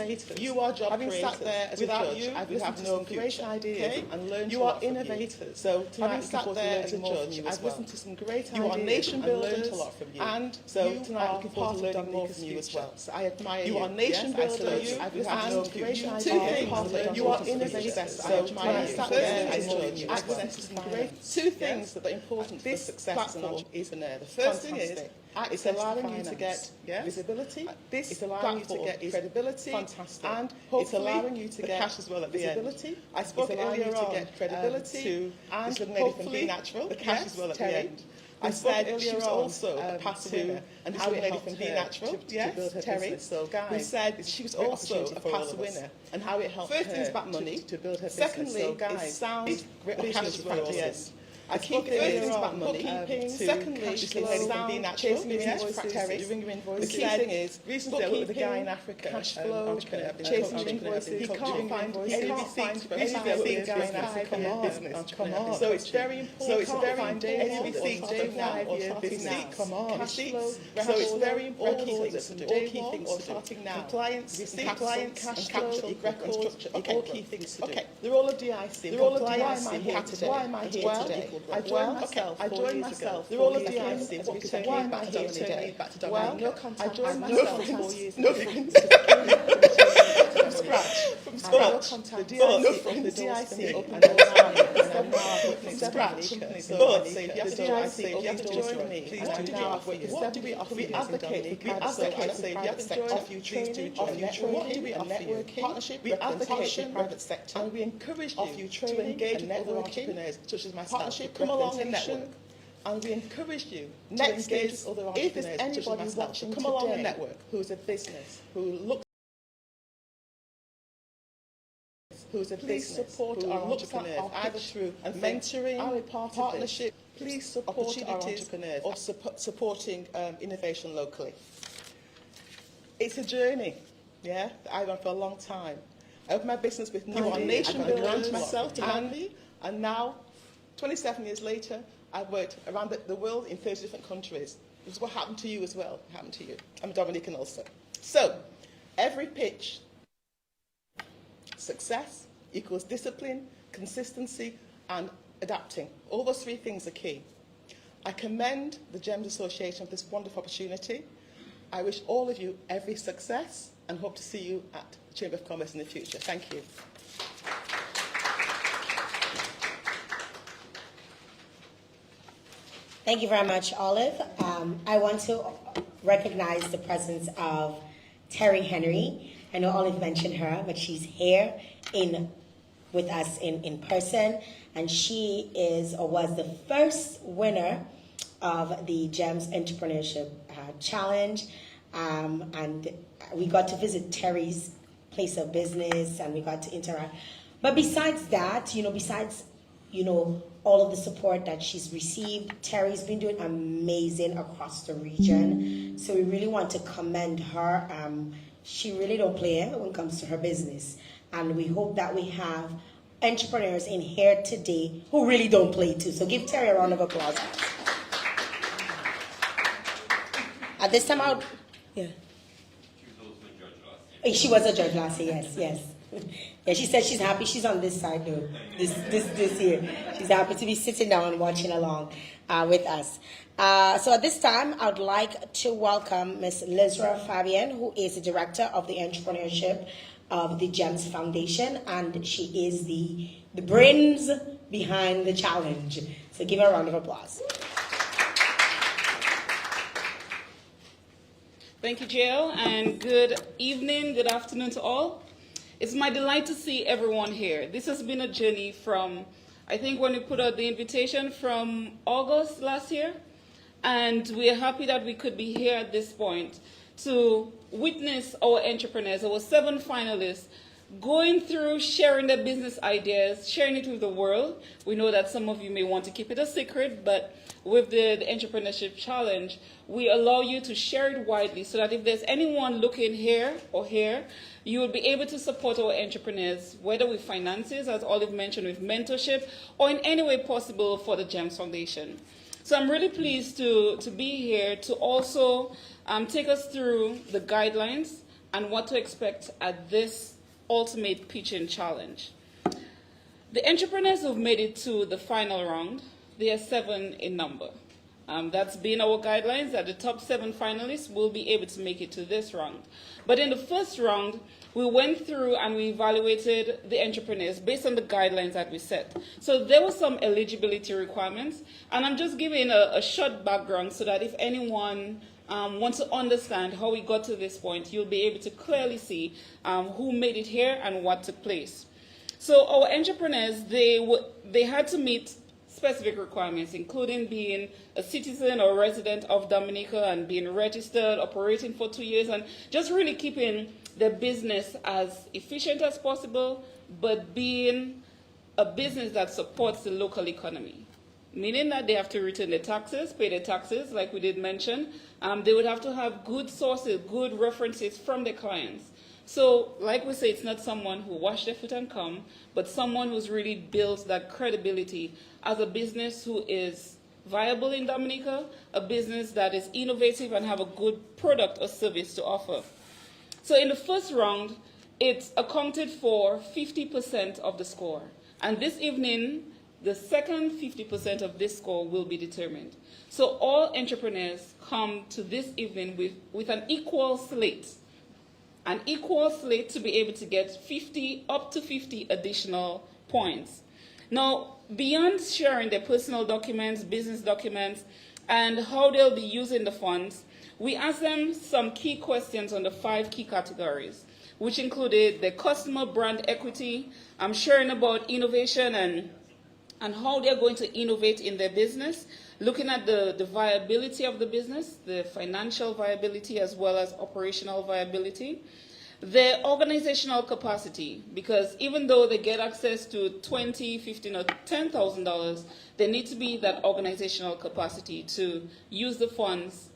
innovators. You are job having creators. sat there as Without a judge, you, I've we have listened to no some great future. ideas Okay? and learned You a are lot from innovators. So tonight, having sat there as a judge, I've listened to some great you ideas are nation builders and learned a lot from you. And so you tonight, are looking forward part to of learning more Dominica's from you as future. well. So I admire You you. are nation yes, builders you. I've and listened to some great two ideas. things. You are innovators. So tonight, First there, thing is I join you as well. access to some great two things that are important for success as an entrepreneur. The first thing is it's allowing you to get visibility. This allowing you to get credibility. Fantastic. And it's allowing you to get cash as well at the end. I spoke earlier on to get credibility and hopefully the cash as well at the end. I said she was also a past winner, and how it helped her to build her business. So guys, who said she was also a past winner, and how it helped her. First thing is about money to build her business. Secondly, guys, sound cash as well at the end. I spoke earlier about bookkeeping. Secondly, this lady can be natural. You ring your invoices. The key thing is, recently I worked with a guy in Africa, cash flow, chasing your invoices. He can't find any receipts for any guy in Africa business. Come on. So it's very important. So it's very important. Any receipts day one or starting now. Come on. Receipts. So it's very important. All key things to do. Compliance, receipts, cash flow, records. All key things to do. Okay. The role of DIC. The role of DIC. Why am I here today? I joined myself. The role of DIC is to why am I here today? Well, I joined myself 4 years ago. No friends. From scratch. The DIC opened doors for me, and I'm now from scratch. But the DIC opened doors for me, and I'm now what do we offer? We advocate. We offer you training, what do we offer you? Partnership. We advocate the private sector, and we encourage you to engage with other entrepreneurs, such as myself. Come along and network. And we encourage you to engage with other entrepreneurs. If there's anybody watching come along and network who's a business, who's a business, support our entrepreneurs either through mentoring, our partnership. Please support our entrepreneurs or supporting innovation locally. It's a journey, that I went for a long time. I opened my business with no nation builders myself to Andy, and now, 27 years later, I've worked around the world in 30 different countries. This is what happened to you as well. Happened to you. I'm Dominican also. So, every pitch, success equals discipline, consistency, and adapting. All those three things are key. I commend the GEMS Association for this wonderful opportunity. I wish all of you every success and hope to see you at the Chamber of Commerce in the future. Thank you. Thank you very much, Olive. I want to recognize the presence of Terry Henry. I know Olive mentioned her, but she's here with us in person, and she is or was the first winner of the GEMS Entrepreneurship Challenge, and we got to visit Terry's place of business, and we got to interact. But besides that, all of the support that she's received, Terry's been doing amazing across the region. So we really want to commend her. She really don't play when it comes to her business. And we hope that we have entrepreneurs in here today who really don't play too. So give Terry a round of applause. At this time out, yeah. She was a judge last year, yes. Yeah, she said she's happy she's on this side though, this year. She's happy to be sitting down and watching along with us. So at this time, I would like to welcome Ms. Lizra Fabian, who is the Director of the Entrepreneurship of the GEMS Foundation, and she is the brains behind the challenge. So give her a round of applause. Thank you, Jill, and good evening, good afternoon to all. It's my delight to see everyone here. This has been a journey from, I think when we put out the invitation, from August last year, and we are happy that we could be here at this point to witness our entrepreneurs, our 7 finalists, going through sharing their business ideas, sharing it with the world. We know that some of you may want to keep it a secret, but with the Entrepreneurship Challenge, we allow you to share it widely so that if there's anyone looking here or here, you will be able to support our entrepreneurs, whether with finances, as Olive mentioned, with mentorship, or in any way possible for the GEMS Foundation. So I'm really pleased to be here to also take us through the guidelines and what to expect at this ultimate pitching challenge. The entrepreneurs who've made it to the final round, they are 7 in number. That's been our guidelines, that the top 7 finalists will be able to make it to this round. But in the first round, we went through and we evaluated the entrepreneurs based on the guidelines that we set. So there were some eligibility requirements, and I'm just giving a short background so that if anyone wants to understand how we got to this point, you'll be able to clearly see who made it here and what took place. So our entrepreneurs, they had to meet specific requirements, including being a citizen or resident of Dominica and being registered, operating for 2 years, and just really keeping their business as efficient as possible, but being a business that supports the local economy. Meaning that they have to return their taxes, pay their taxes, like we did mention. They would have to have good sources, good references from their clients. So, like we say, it's not someone who washed their foot and come, but someone who's really built that credibility as a business who is viable in Dominica, a business that is innovative and have a good product or service to offer. So in the first round, it's accounted for 50% of the score. And this evening, the second 50% of this score will be determined. So all entrepreneurs come to this evening with an equal slate. An equal slate to be able to get up to 50 additional points. Now, beyond sharing their personal documents, business documents, and how they'll be using the funds, we asked them some key questions on the 5 key categories, which included the customer brand equity, sharing about innovation and how they're going to innovate in their business, looking at the viability of the business, the financial viability as well as operational viability, their organizational capacity, because even though they get access to $20, $15, or $10,000, there needs to be that organizational capacity to use the funds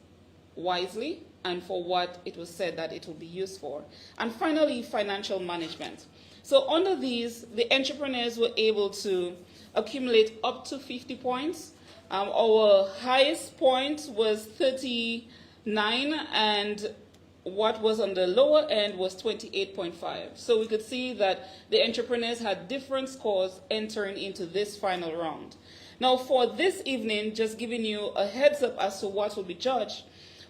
wisely and for what it was said that it will be used for. And finally, financial management. So under these, the entrepreneurs were able to accumulate up to 50 points. Our highest point was 39, and what was on the lower end was 28.5. So we could see that the entrepreneurs had different scores entering into this final round. Now for this evening, just giving you a heads up as to what will be judged,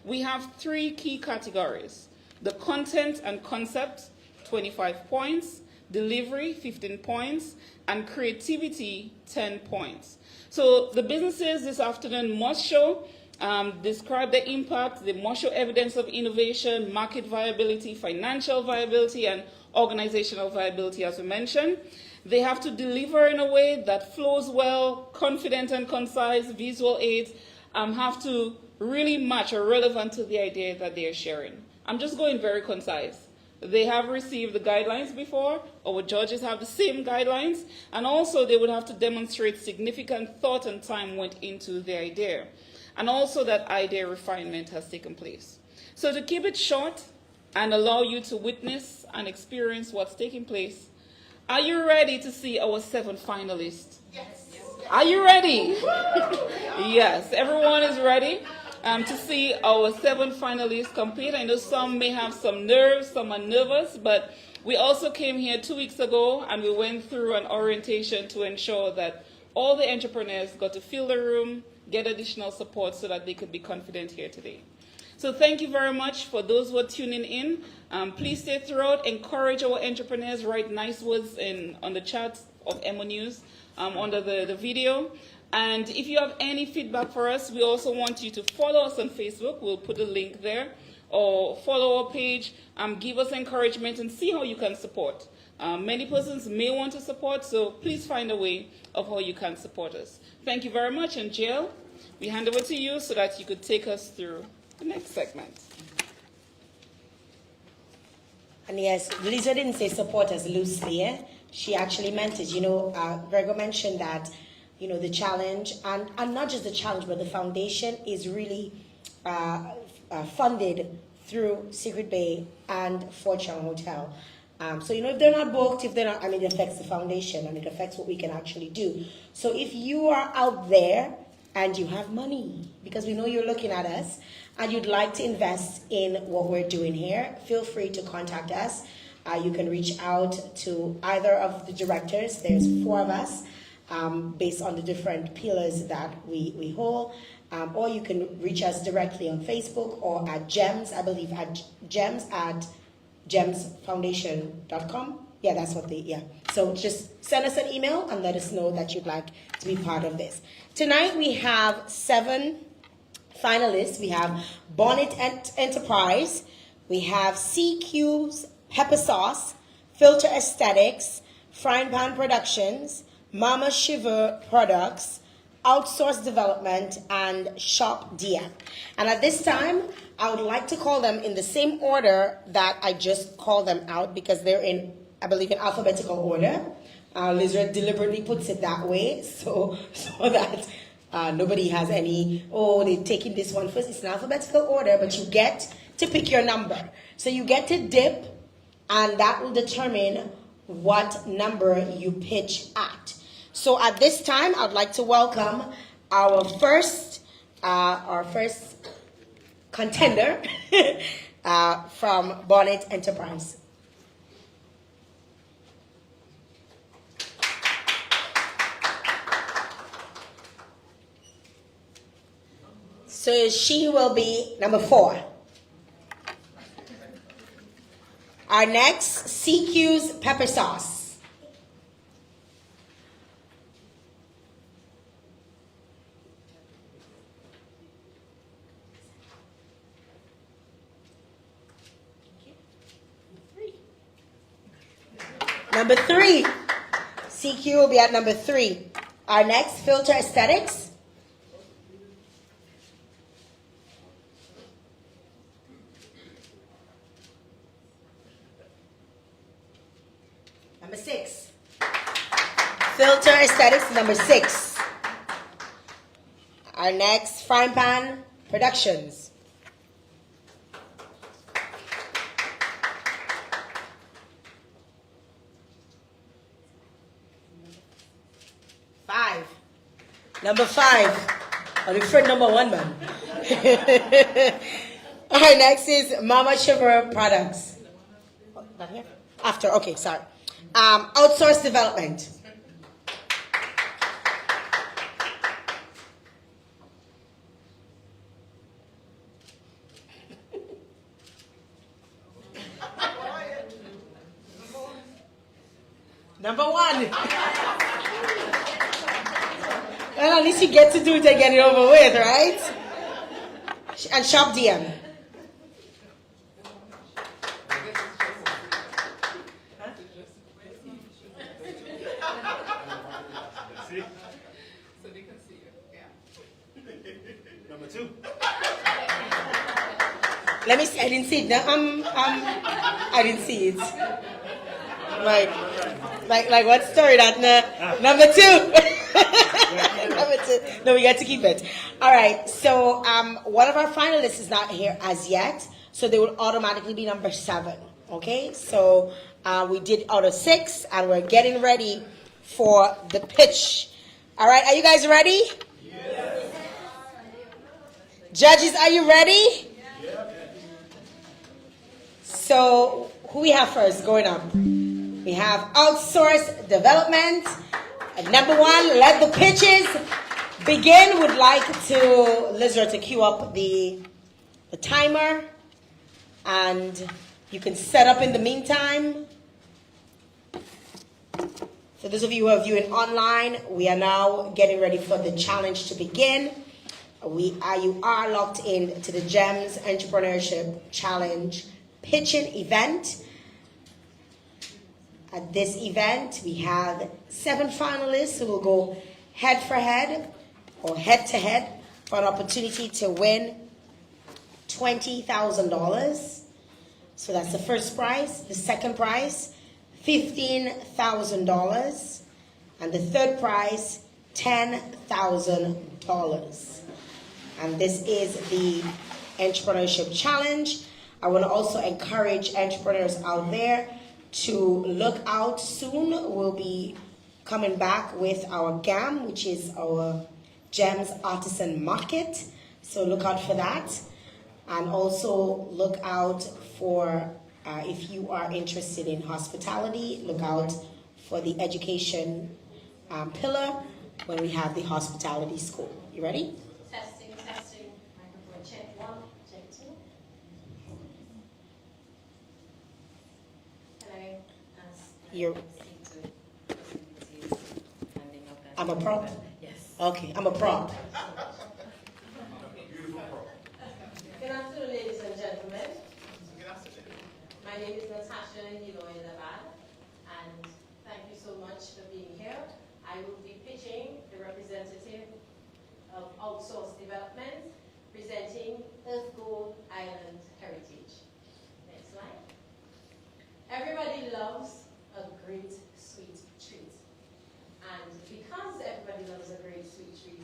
we have 3 key categories. The content and concept, 25 points, delivery, 15 points, and creativity, 10 points. So the businesses this afternoon must show, describe the impact, they must show evidence of innovation, market viability, financial viability, and organizational viability, as we mentioned. They have to deliver in a way that flows well, confident and concise, visual aids, have to really match or relevant to the idea that they are sharing. I'm just going very concise. They have received the guidelines before, our judges have the same guidelines, and also they would have to demonstrate significant thought and time went into the idea, and also that idea refinement has taken place. So to keep it short and allow you to witness and experience what's taking place, are you ready to see our 7 finalists? Yes. Are you ready? Yes, everyone is ready. To see our 7 finalists compete. I know some may have some nerves, some are nervous, but we also came here 2 weeks ago and we went through an orientation to ensure that all the entrepreneurs got to fill the room, get additional support so that they could be confident here today. So thank you very much for those who are tuning in. Please stay throughout, encourage our entrepreneurs, write nice words on the chat of Emo News under the video. And if you have any feedback for us, we also want you to follow us on Facebook. We'll put a link there. Or follow our page, give us encouragement and see how you can support. Many persons may want to support, so please find a way of how you can support us. Thank you very much. And Jill, we hand over to you so that you could take us through the next segment. And yes, Lisa didn't say support us loosely. She actually meant it. Gregor mentioned that the challenge, and not just the challenge, but the foundation is really funded through Secret Bay and Fortune Hotel. So, if they're not booked, it affects the foundation and it affects what we can actually do. So if you are out there and you have money, because we know you're looking at us and you'd like to invest in what we're doing here, feel free to contact us. You can reach out to either of the directors. There's 4 of us, based on the different pillars that we hold. Or you can reach us directly on Facebook or at GEMS, I believe at gemsfoundation.com. Yeah, that's what so just send us an email and let us know that you'd like to be part of this. Tonight we have 7 finalists. We have Bonnet Enterprise, we have CQ's Pepper Sauce, Filter Aesthetics, Frying Pan Productions, Mama Shiver Products, Outsource Development, and Shop DM. And at this time, I would like to call them in the same order that I just called them out, because they're in, I believe, in alphabetical order. Lizard deliberately puts it that way so that nobody has any, they're taking this one first. It's in alphabetical order, but you get to pick your number. So you get to dip, and that will determine what number you pitch at. So at this time, I'd like to welcome our first contender from Bonnet Enterprise. So she will be number 4. Our next, CQ's Pepper Sauce. Number 3. CQ will be at number 3. Our next, Filter Aesthetics. Number 6. Filter Aesthetics, number 6. Our next, Frying Pan Productions. Number 5. I'll refer number 1, man. Our next is Mama Shiver Products. Not here? After, okay, sorry. Outsource Development. Number 1. Well, at least you get to do it and get it over with, right? And Shop DM. So they can see you. Yeah. Number 2. Let me see. I didn't see it. I didn't see it. Like what story that? Number 2. Number 2. No, we got to keep it. All right. So one of our finalists is not here as yet, so they will automatically be number 7. Okay. So we did out of 6, and we're getting ready for the pitch. All right. Are you guys ready? Yes. Judges, are you ready? Yes. So who we have first going up? We have Outsource Development. Number 1, let the pitches begin. Would like to Lizard to cue up the timer, and you can set up in the meantime. For those of you who are viewing online, we are now getting ready for the challenge to begin. You are locked in to the GEMS Entrepreneurship Challenge pitching event. At this event, we have 7 finalists who will go head for head or head to head for an opportunity to win $20,000. So that's the first prize. The second prize, $15,000. And the third prize, $10,000. And this is the Entrepreneurship Challenge. I want to also encourage entrepreneurs out there to look out soon. We'll be coming back with our GAM, which is our Gems Artisan Market. So look out for that. And also look out for, if you are interested in hospitality, look out for the education pillar when we have the hospitality school. You ready? Testing, testing. Microphone check 1, check 2. Can I ask? You're, I'm a prop? Yes. Okay, I'm a prop. Good afternoon, ladies and gentlemen. My name is Natasha and thank you so much for being here. I will be pitching the representative of Outsource Development, presenting Earth Gold Island Heritage. Next slide. Everybody loves a great sweet treat. And because everybody loves a great sweet treat,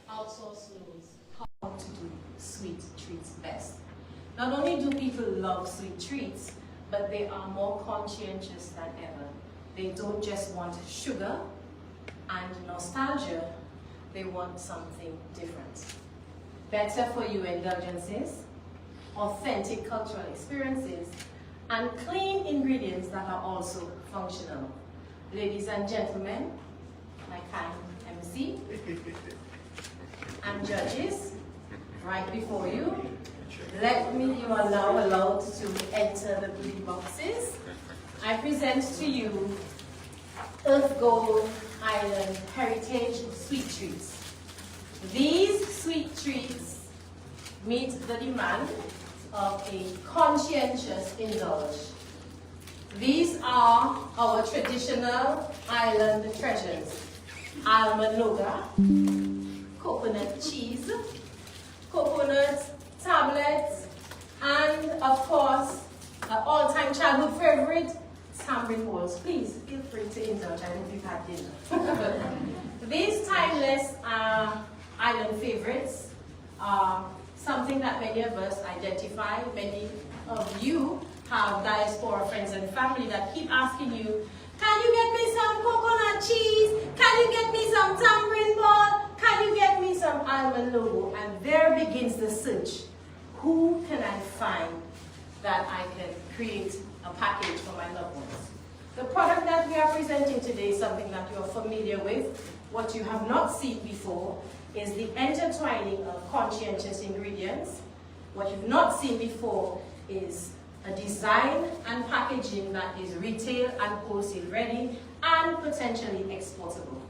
Outsource knows how to do sweet treats best. Not only do people love sweet treats, but they are more conscientious than ever. They don't just want sugar and nostalgia, they want something different. Better for you indulgences, authentic cultural experiences, and clean ingredients that are also functional. Ladies and gentlemen, my kind MC, and judges, right before you, you are now allowed to enter the blue boxes. I present to you Earth Gold Island Heritage Sweet Treats. These sweet treats meet the demand of a conscientious indulge. These are our traditional island treasures: almond nougat, coconut cheese, coconut tablets, and of course, an all-time childhood favorite, tamarind balls. Please feel free to indulge. I hope you've had dinner. These timeless island favorites are something that many of us identify. Many of you have diaspora friends and family that keep asking you, can you get me some coconut cheese? Can you get me some tamarind ball? Can you get me some almond logo? And there begins the search. Who can I find that I can create a package for my loved ones? The product that we are presenting today is something that you're familiar with. What you have not seen before is the intertwining of conscientious ingredients. What you've not seen before is a design and packaging that is retail and wholesale ready and potentially exportable.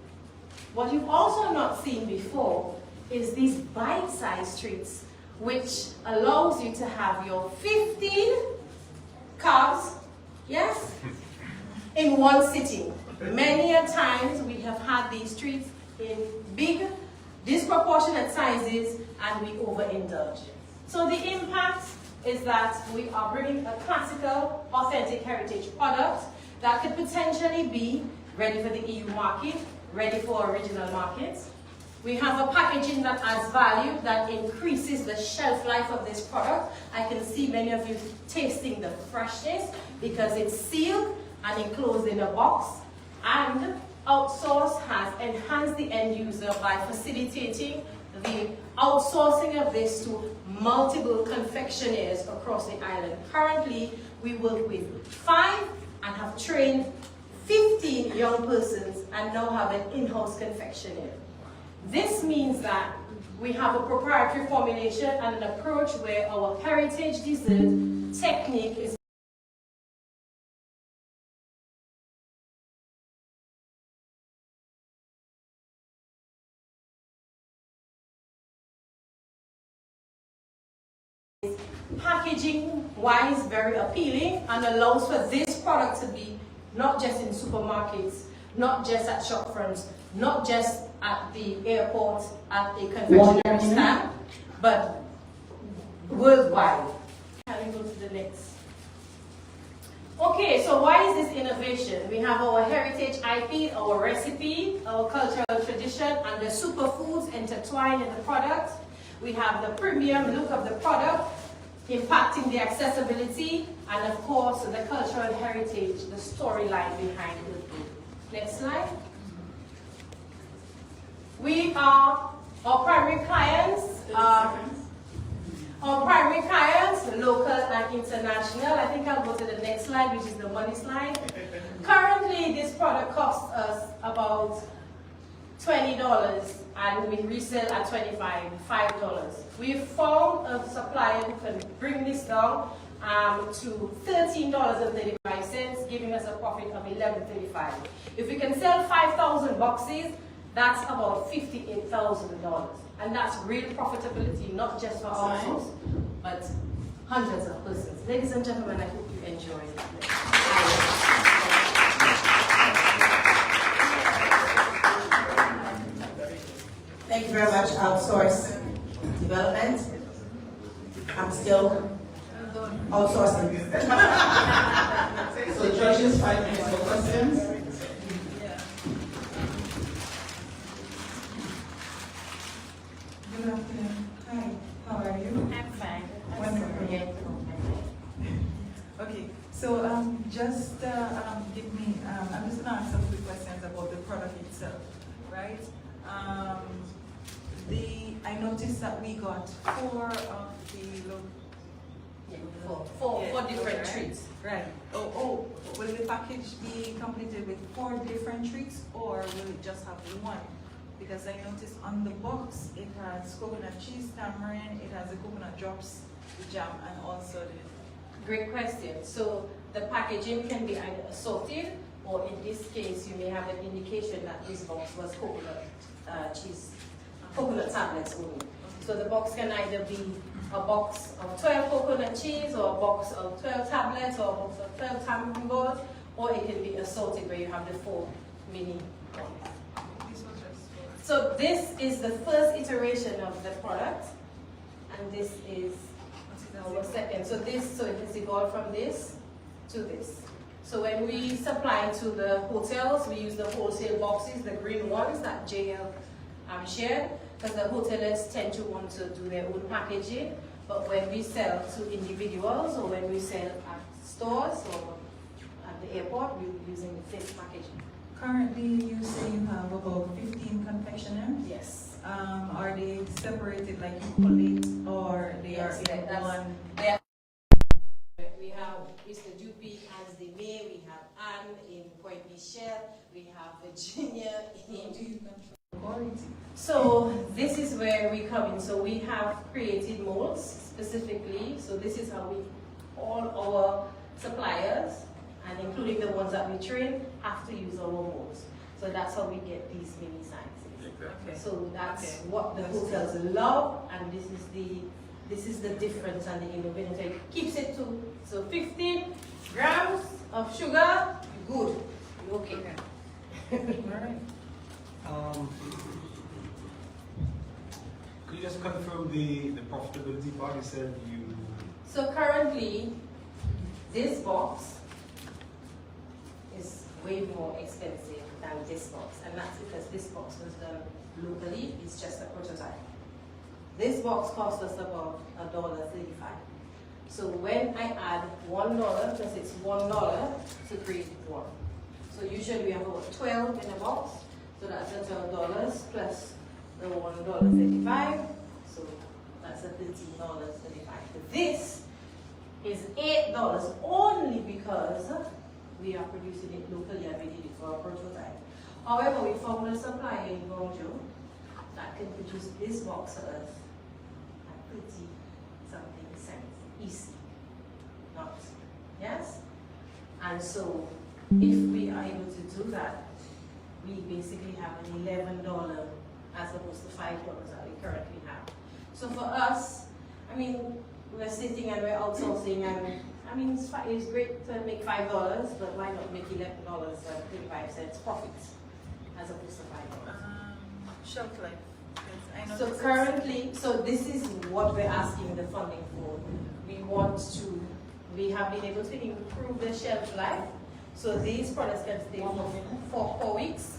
What you've also not seen before is these bite-sized treats, which allows you to have your 15 carbs, yes, in one sitting. Many a times we have had these treats in big, disproportionate sizes and we overindulge. So the impact is that we are bringing a classical, authentic heritage product that could potentially be ready for the EU market, ready for original markets. We have a packaging that adds value, that increases the shelf life of this product. I can see many of you tasting the freshness because it's sealed and enclosed in a box. And Outsource has enhanced the end user by facilitating the outsourcing of this to multiple confectioners across the island. Currently, we work with 5 and have trained 15 young persons and now have an in-house confectioner. This means that we have a proprietary formulation and an approach where our heritage dessert technique is packaging-wise very appealing and allows for this product to be not just in supermarkets, not just at shop fronts, not just at the airport, at a confectionery stand, but worldwide. Can we go to the next? Okay, so why is this innovation? We have our heritage IP, our recipe, our cultural tradition, and the superfoods intertwined in the product. We have the premium look of the product, impacting the accessibility, and of course the cultural heritage, the storyline behind it. Next slide. We are Our primary clients, local and international. I think I'll go to the next slide, which is the money slide. Currently, this product costs us about $20 and we resell at $5. We've found a supplier who can bring this down to $13.35, giving us a profit of $11.35. If we can sell 5,000 boxes, that's about $58,000. And that's real profitability, not just for ourselves, but hundreds of persons. Ladies and gentlemen, I hope you enjoy it. Thank you very much, Outsource Development. I'm still outsourcing. So judges, 5 minutes for questions. Good afternoon. Hi, how are you? I'm fine. Wonderful. Okay, so just give me, I'm just going to ask some quick questions about the product itself, right? I noticed that we got 4 of the Four different treats. Right. Oh, will the package be completed with 4 different treats, or will it just have 1? Because I noticed on the box it has coconut cheese, tamarind, it has the coconut drops, the jam, and also the... Great question. So the packaging can be either assorted, or in this case, you may have an indication that this box was coconut cheese, coconut tablets only. So the box can either be a box of 12 coconut cheese, or a box of 12 tablets, or a box of 12 tamarind balls, or it can be assorted where you have the 4 mini ones. So this is the first iteration of the product, and this is our second. So it has evolved from this to this. So when we supply to the hotels, we use the wholesale boxes, the green ones that JL shared, because the hoteliers tend to want to do their own packaging. But when we sell to individuals, or when we sell at stores or at the airport, we're using this packaging. Currently, you say you have about 15 confectioners? Yes. Are they separated like equally, or they are in one? We have Mr. Dupi as the mayor, we have Anne in Point Michel, we have Virginia in... Do you control quality? So this is where we come in. So we have created molds specifically. So this is how all our suppliers, and including the ones that we train, have to use our molds. So that's how we get these mini sizes. Okay. So that's what the hotels love, and this is the difference and the innovation. So it keeps it to 15 grams of sugar, good. Okay. All right. Could you just confirm the profitability part? You said you... So currently, this box is way more expensive than this box, and that's because this box was done locally. It's just a prototype. This box cost us about $1.35. So when I add $1, because it's $1 to create 1. So usually we have about 12 in a box. So that's $12 plus the $1.35. So that's a $13.35. This is $8 only because we are producing it locally and we did it for a prototype. However, we found a supplier in Guangzhou that can produce this box for us at 30-something cents easy. Not, yes? And so if we are able to do that, we basically have an $11 as opposed to $5 that we currently have. So for us, I mean, we're sitting and we're outsourcing, and I mean, it's great to make $5, but why not make $11.35 profit as opposed to $5? Shelf life. Yes, I know. So currently, so this is what we're asking the funding for. We have been able to improve the shelf life. So these products can stay for 4 weeks.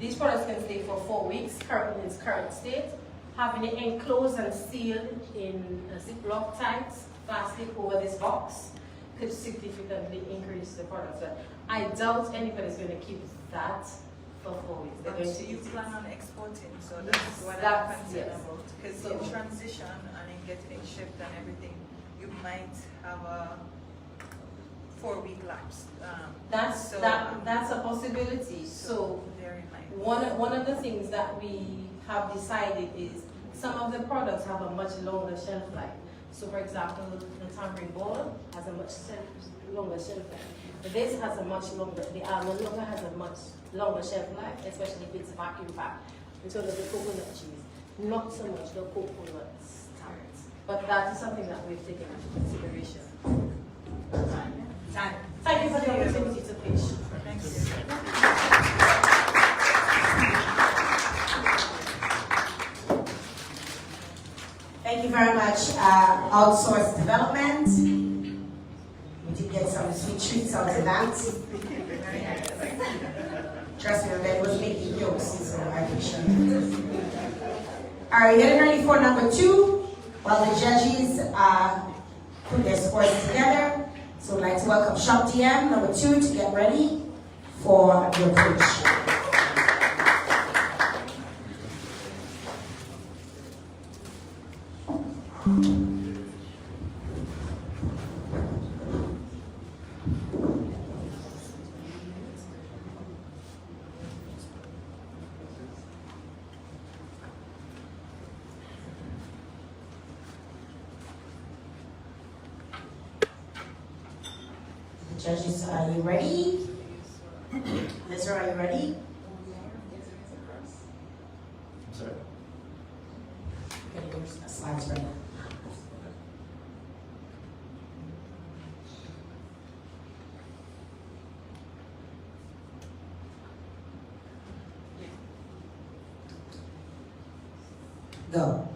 These products can stay for 4 weeks, currently in its current state. Having it enclosed and sealed in a Ziploc tight plastic over this box could significantly increase the product. So I doubt anybody's going to keep that for 4 weeks. They're going So to you eat it. plan on exporting, so that's what I'm That's- concerned yes. about. Because So- in transition and in getting it shipped and everything, you might have a 4-week lapse. That's a possibility. So bear in mind. one of the things that we have decided is some of the products have a much longer shelf life. So for example, the tamarind bowl has a much longer shelf life. This has a much longer, the almond longer has a much longer shelf life, especially if it's vacuum packed. And so does the coconut cheese. Not so much the coconut starch. But that is something that we've taken into consideration. Thank you for the opportunity to pitch. Thank you. Thank you very much. Outsourced development. We did get some sweet treats out of that. Trust me, my man was making jokes, so I can show you. All right, getting ready for number 2. While the judges put their scores together. So I'd like to welcome Shop DM number 2 to get ready for your pitch. Judges, are you ready? Lizzer, are you ready? Sorry. Get your slides ready. Go.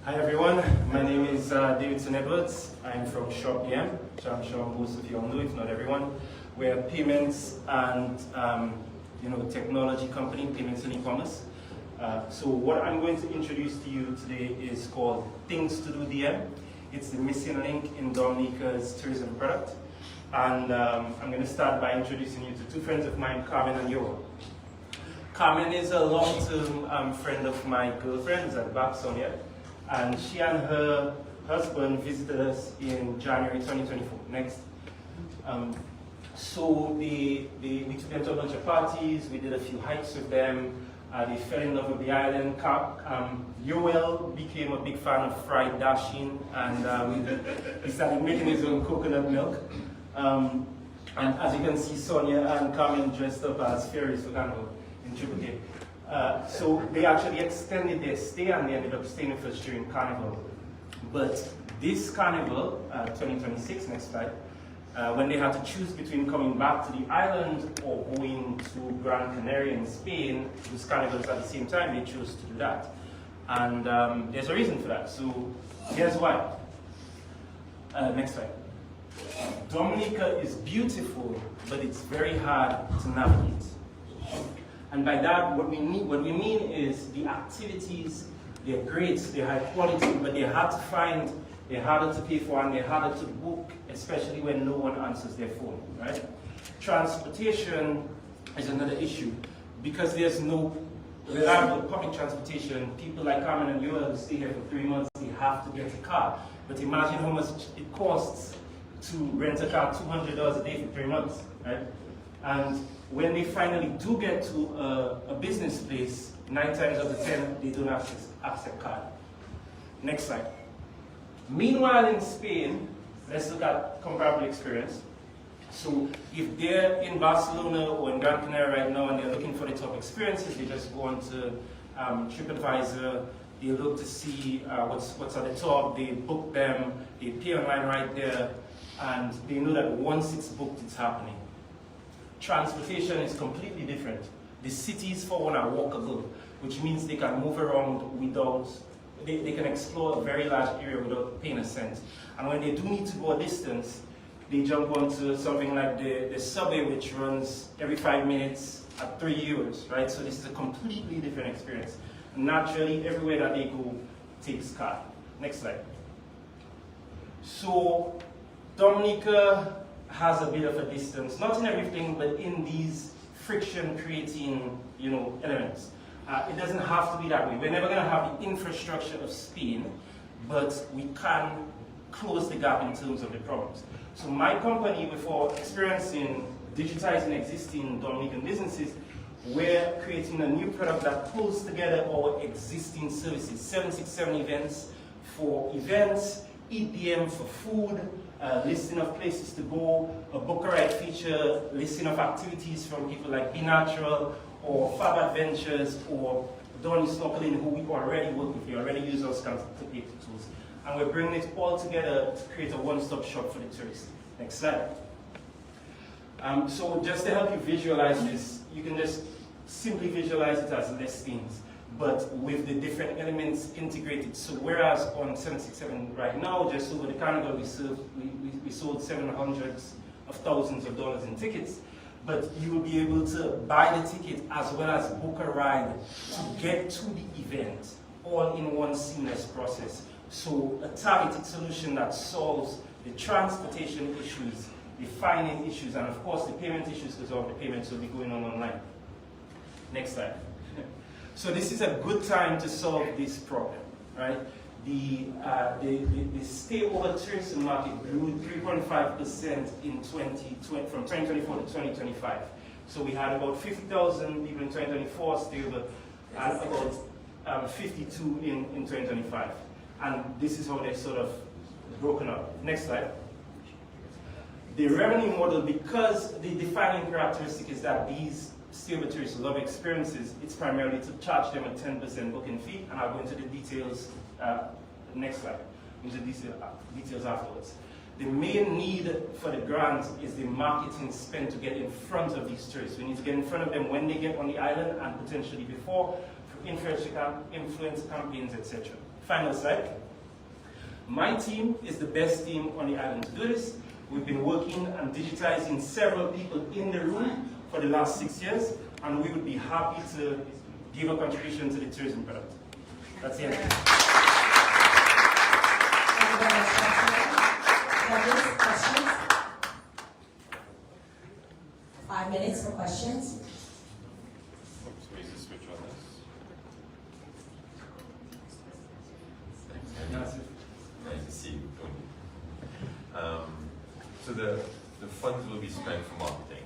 Hi everyone, my name is Davidson Edwards. I'm from Shop DM, so I'm sure most of you all know, if not everyone. We're a payments and technology company, payments and e-commerce. So what I'm going to introduce to you today is called Things to Do DM. It's the missing link in Dominica's tourism product. And I'm going to start by introducing you to 2 friends of mine, Carmen and Yoel. Carmen is a long-term friend of my girlfriend's at back, Sonia. And she and her husband visited us in January 2024. Next. So we took them to a bunch of parties, we did a few hikes with them, they fell in love with the island. Yoel became a big fan of fried dashing, and he started making his own coconut milk. And as you can see, Sonia and Carmen dressed up as fairies for Carnival in Triple K. So they actually extended their stay and they ended up staying with us during Carnival. But this Carnival, 2026, next slide, when they had to choose between coming back to the island or going to Gran Canaria in Spain, those carnivals at the same time, they chose to do that. And there's a reason for that. So here's why. Next slide. Dominica is beautiful, but it's very hard to navigate. And by that, what we mean is the activities, they're great, they're high quality, but they're hard to find, they're harder to pay for, and they're harder to book, especially when no one answers their phone, right? Transportation is another issue. Because there's no reliable public transportation, people like Carmen and Yoel who stay here for 3 months, they have to get a car. But imagine how much it costs to rent a car, $200 a day for 3 months, right? And when they finally do get to a business place, 9 times out of 10, they don't accept card. Next slide. Meanwhile, in Spain, let's look at comparable experience. So if they're in Barcelona or in Gran Canaria right now and they're looking for the top experiences, they just go on to TripAdvisor, they look to see what's at the top, they book them, they pay online right there, and they know that once it's booked, it's happening. Transportation is completely different. The cities, for one, are walkable, which means they can move around without, they can explore a very large area without paying a cent. And when they do need to go a distance, they jump onto something like the subway, which runs every 5 minutes at €3, right? So this is a completely different experience. Naturally, everywhere that they go takes car. Next slide. So Dominica has a bit of a distance, not in everything, but in these friction creating, elements. It doesn't have to be that way. We're never going to have the infrastructure of Spain, but we can close the gap in terms of the problems. So my company, before experiencing digitizing existing Dominican businesses, we're creating a new product that pulls together our existing services, 767 events for events, EPM for food, listing of places to go, a book a ride feature, listing of activities from people like Be Natural or Fab Adventures or Donny Snorkeling, who we already work with. We already use those kinds of tools. And we're bringing it all together to create a one-stop shop for the tourist. Next slide. So just to help you visualize this, you can just simply visualize it as listings, but with the different elements integrated. So whereas on 767 right now, just over the carnival, we sold $700,000s in tickets, but you will be able to buy the ticket as well as book a ride to get to the event, all in one seamless process. So a targeted solution that solves the transportation issues, the finance issues, and of course the payment issues, because all the payments will be going on online. Next slide. So this is a good time to solve this problem, right? The stay over tourism market grew 3.5% in from 2024 to 2025. So we had about 50,000 people in 2024 stay over, and about 52 in 2025. And this is how they're sort of broken up. Next slide. The revenue model, because the defining characteristic is that these stay over tourists love experiences, it's primarily to charge them a 10% booking fee, and I'll go into the details next slide, into details afterwards. The main need for the grant is the marketing spend to get in front of these tourists. We need to get in front of them when they get on the island and potentially before, through influence campaigns, etc. Final slide. My team is the best team on the island to do this. We've been working and digitizing several people in the room for the last 6 years, and we would be happy to give a contribution to the tourism product. That's the end. Thank you very much, questions? 5 minutes for questions. So we just switch on this. Nassief. Nice to see you, Tony. So the funds will be spent for marketing,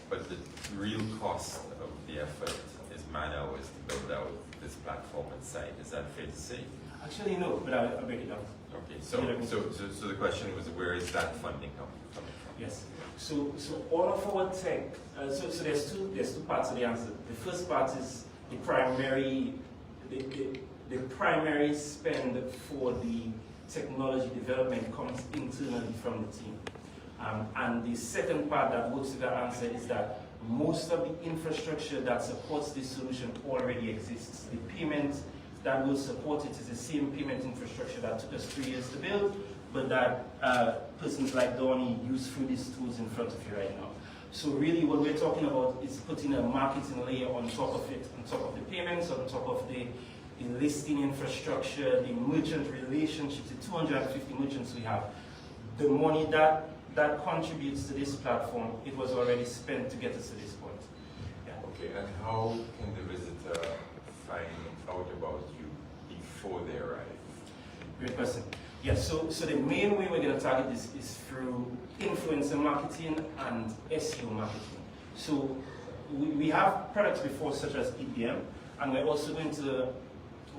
but the real cost of the effort is man-hours to build out this platform and site. Is that fair to say? Actually, no, but I'll break it down. Okay, so the question was, where is that funding coming from? Yes. So all of our tech. So there's two parts of the answer. The first part is the primary spend for the technology development comes internally from the team. And the second part that works with that answer is that most of the infrastructure that supports this solution already exists. The payment that will support it is the same payment infrastructure that took us 3 years to build, but that persons like Donny use through these tools in front of you right now. So really what we're talking about is putting a marketing layer on top of it, on top of the payments, on top of the listing infrastructure, the merchant relationships, the 250 merchants we have. The money that contributes to this platform, it was already spent to get us to this point. Yeah. Okay, and how can the visitor find out about you before they arrive? Great question. Yes, so the main way we're going to target this is through influencer marketing and SEO marketing. So we have products before such as EPM, and we're also going to,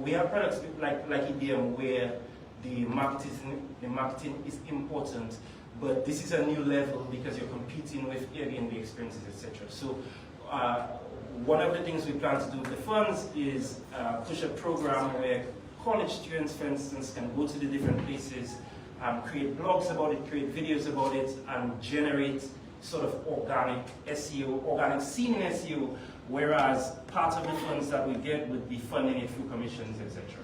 we have products like EPM where the marketing is important, but this is a new level because you're competing with Airbnb experiences, etc. So one of the things we plan to do with the funds is push a program where college students, for instance, can go to the different places, create blogs about it, create videos about it, and generate sort of organic SEO, organic scene SEO, whereas part of the funds that we get would be funding it through commissions, etc.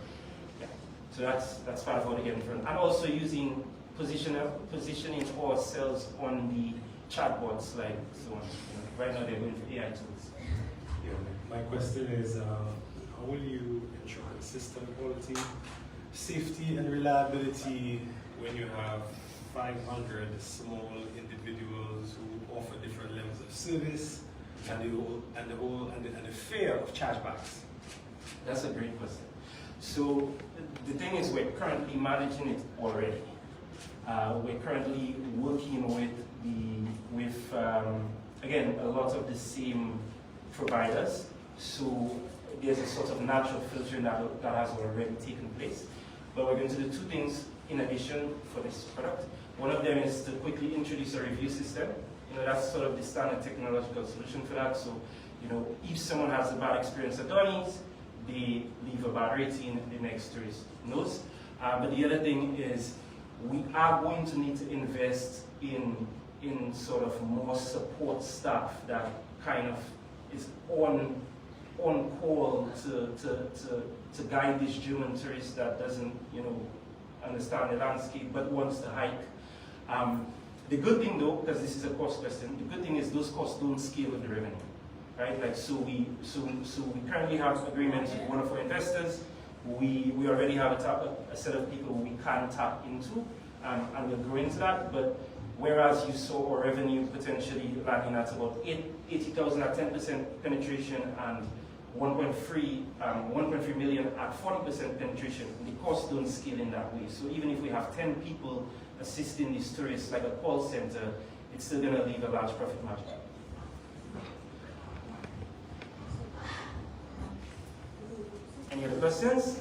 Yeah. So that's part of how to get in front. And also using positioning ourselves on the chatbots, like so on. Right now they're going for AI tools. Yeah. My question is, how will you ensure consistent quality, safety, and reliability when you have 500 small individuals who offer different levels of service and the fear of chargebacks? That's a great question. So the thing is, we're currently managing it already. We're currently working with again, a lot of the same providers. So there's a sort of natural filtering that has already taken place. But we're going to do two things in addition for this product. One of them is to quickly introduce a review system. That's sort of the standard technological solution for that. So, if someone has a bad experience at Donny's, they leave a bad rating, the next tourist knows. But the other thing is, we are going to need to invest in sort of more support staff that kind of is on call to guide this German tourist that doesn't, understand the landscape but wants to hike. The good thing though, because this is a cost question, the good thing is those costs don't scale with the revenue, right? Like, so we currently have agreements with one of our investors. We already have a set of people we can tap into, and we'll grow into that. But whereas you saw our revenue potentially landing at about 80,000 at 10% penetration and 1.3 million at 40% penetration, the costs don't scale in that way. So even if we have 10 people assisting these tourists like a call center, it's still going to leave a large profit margin. Any other questions?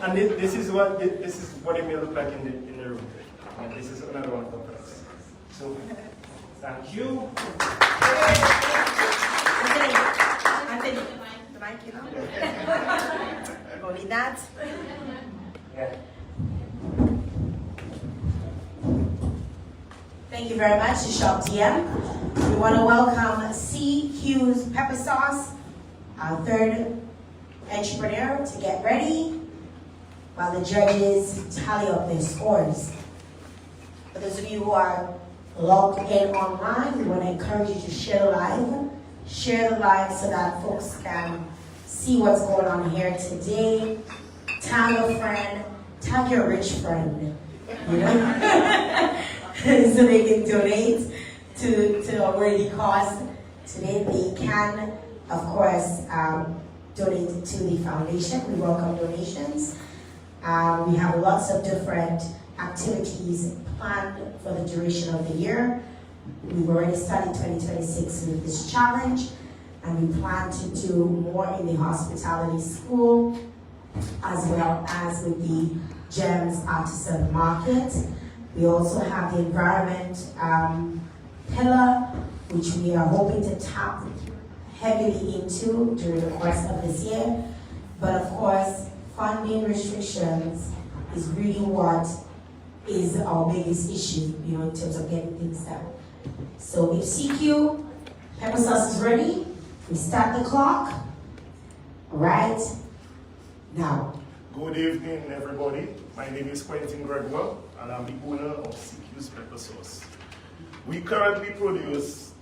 And this is what it may look like in the room. And this is another one of the products. So thank you. Anthony, the mic, you know? Only that. Yeah. Thank you very much to Shop DM. We want to welcome CQ's Pepper Sauce, our third entrepreneur, to get ready while the judges tally up their scores. For those of you who are logged in online, we want to encourage you to share the live. Share the live so that folks can see what's going on here today. Tag a friend, tag your rich friend, so they can donate to a worthy cause. Today they can, of course, donate to the foundation. We welcome donations. We have lots of different activities planned for the duration of the year. We've already started 2026 with this challenge, and we plan to do more in the hospitality school, as well as with the GEMS Artisan Market. We also have the environment pillar, which we are hoping to tap heavily into during the course of this year. But of course, funding restrictions is really what is our biggest issue, in terms of getting things done. So if CQ Pepper Sauce is ready, we start the clock right now. Good evening, everybody. My name is Quentin Gregoire, and I'm the owner of CQ's Pepper Sauce. We currently produce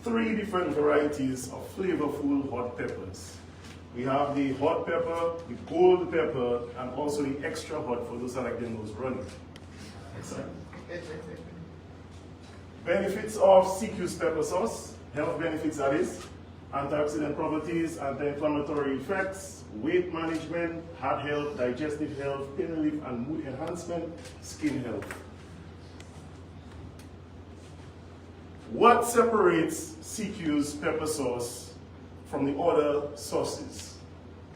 3 different varieties of flavorful hot peppers. We have the hot pepper, the gold pepper, and also the extra hot for those that like their nose running. Excellent. Benefits of CQ's Pepper Sauce, health benefits that is, antioxidant properties, anti-inflammatory effects, weight management, heart health, digestive health, pain relief and mood enhancement, skin health. What separates CQ's Pepper Sauce from the other sauces?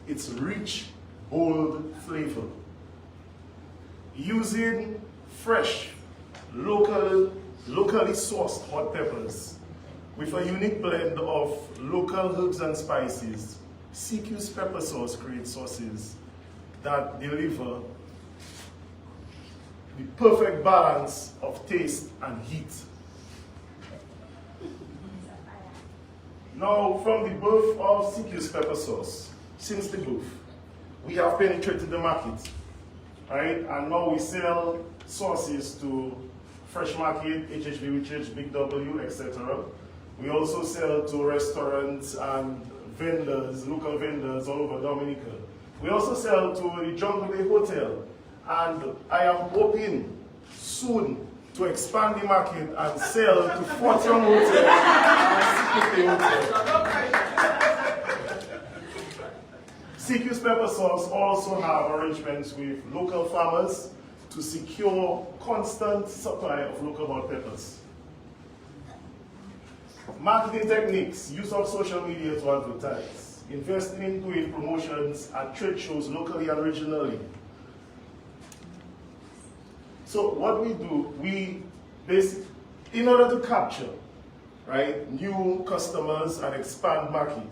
Its rich, bold flavor. Using fresh, locally sourced hot peppers with a unique blend of local herbs and spices, CQ's Pepper Sauce creates sauces that deliver the perfect balance of taste and heat. Now, from the birth of CQ's Pepper Sauce, since the birth, we have penetrated the market, right? And now we sell sauces to Fresh Market, HHB Richards, Big W, etc. We also sell to restaurants and vendors, local vendors all over Dominica. We also sell to the Jungle Bay Hotel, and I am hoping soon to expand the market and sell to Fortune Hotel and CQ's Pepper Sauce also have arrangements with local farmers to secure constant supply of local hot peppers. Marketing techniques, use of social media to advertise, investing in doing promotions at trade shows locally and regionally. So what we do, in order to capture, right, new customers and expand market,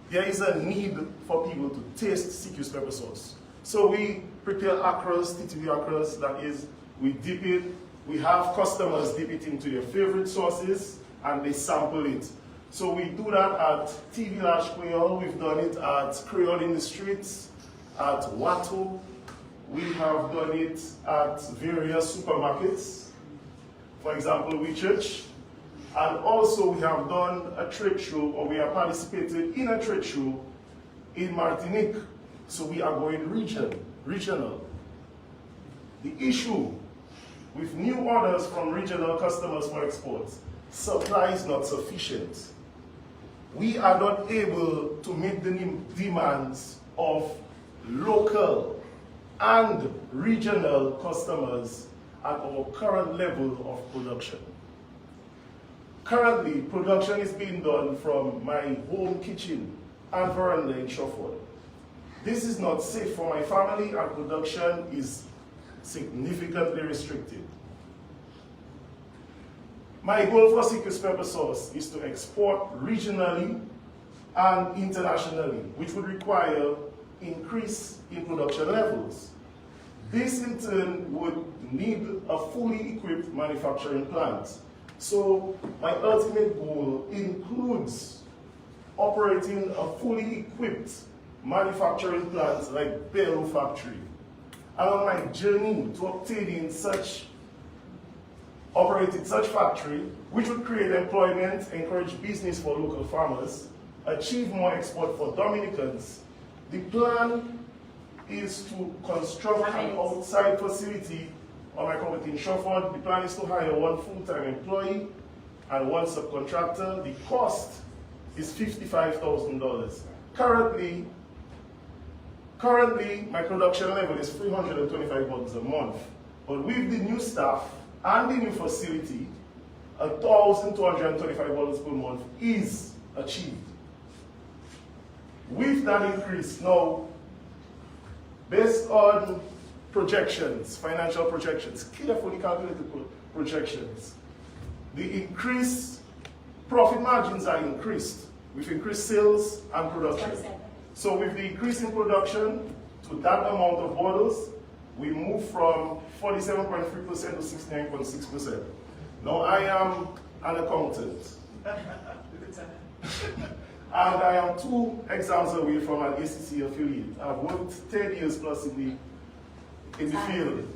there is a need for people to taste CQ's pepper sauce. So we prepare akras, TTV akras, that is, we dip it, we have customers dip it into their favorite sauces and they sample it. So we do that at TV Large Creole, we've done it at Creole in the Streets, at Watto, we have done it at various supermarkets, for example, We Church, and also we have done a trade show, or we have participated in a trade show in Martinique. So we are going regional. The issue with new orders from regional customers for exports, supply is not sufficient. We are not able to meet the demands of local and regional customers at our current level of production. Currently, production is being done from my home kitchen and veranda in Shawford. This is not safe for my family, and production is significantly restricted. My goal for CQ's Pepper Sauce is to export regionally and internationally, which would require increase in production levels. This in turn would need a fully equipped manufacturing plant. So my ultimate goal includes operating a fully equipped manufacturing plant like Bello Factory. And on my journey to obtaining operating such factory, which would create employment, encourage business for local farmers, achieve more export for Dominicans, the plan is to construct an outside facility on my property in Shawford. The plan is to hire one full-time employee and one subcontractor. The cost is $55,000. Currently, my production level is $325 a month. But with the new staff and the new facility, $1,225 per month is achieved. With that increase, now, based on projections, financial projections, carefully calculated projections, the increased profit margins are increased with increased sales and production. So with the increase in production to that amount of bottles, we move from 47.3% to 69.6%. Now I am an accountant. And I am 2 exams away from an ACC affiliate. I've worked 10 years plus in the field.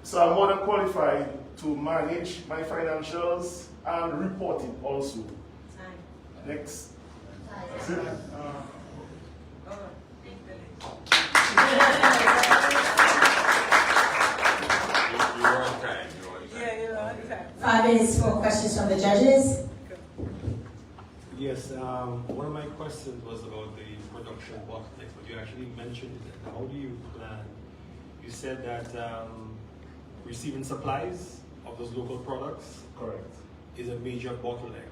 So I'm more than qualified to manage my financials and reporting also. Next. You're on time. Yeah, you're on time. 5 minutes for questions from the judges. Yes, one of my questions was about the production bottlenecks, but you actually mentioned it. How do you plan? You said that receiving supplies of those local products, correct, is a major bottleneck.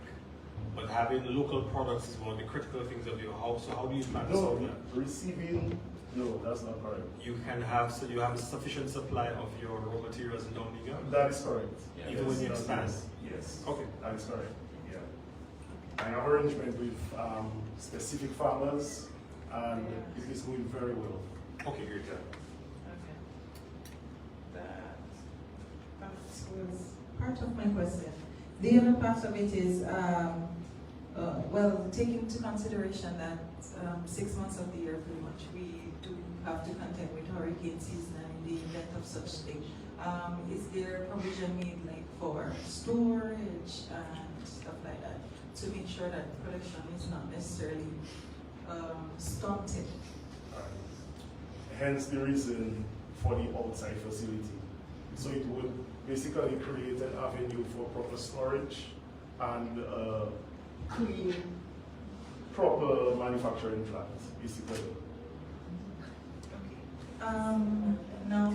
But having local products is one of the critical things of your house. So how do you plan to solve that? Receiving, no, that's not correct. You can have, so you have a sufficient supply of your raw materials in Dominica? That is correct. Yeah, even when you expand? Yes. Okay. That is correct. Yeah. I have arrangement with specific farmers, and it is going very well. Okay, great. Okay. That was part of my question. The other part of it is, well, taking into consideration that 6 months of the year, pretty much, we do have to contend with hurricane season and in the event of such thing. Is there provision made like for storage and stuff like that to make sure that production is not necessarily stunted? Hence the reason for the outside facility. So it would basically create an avenue for proper storage and clean, proper manufacturing plants, basically. Now,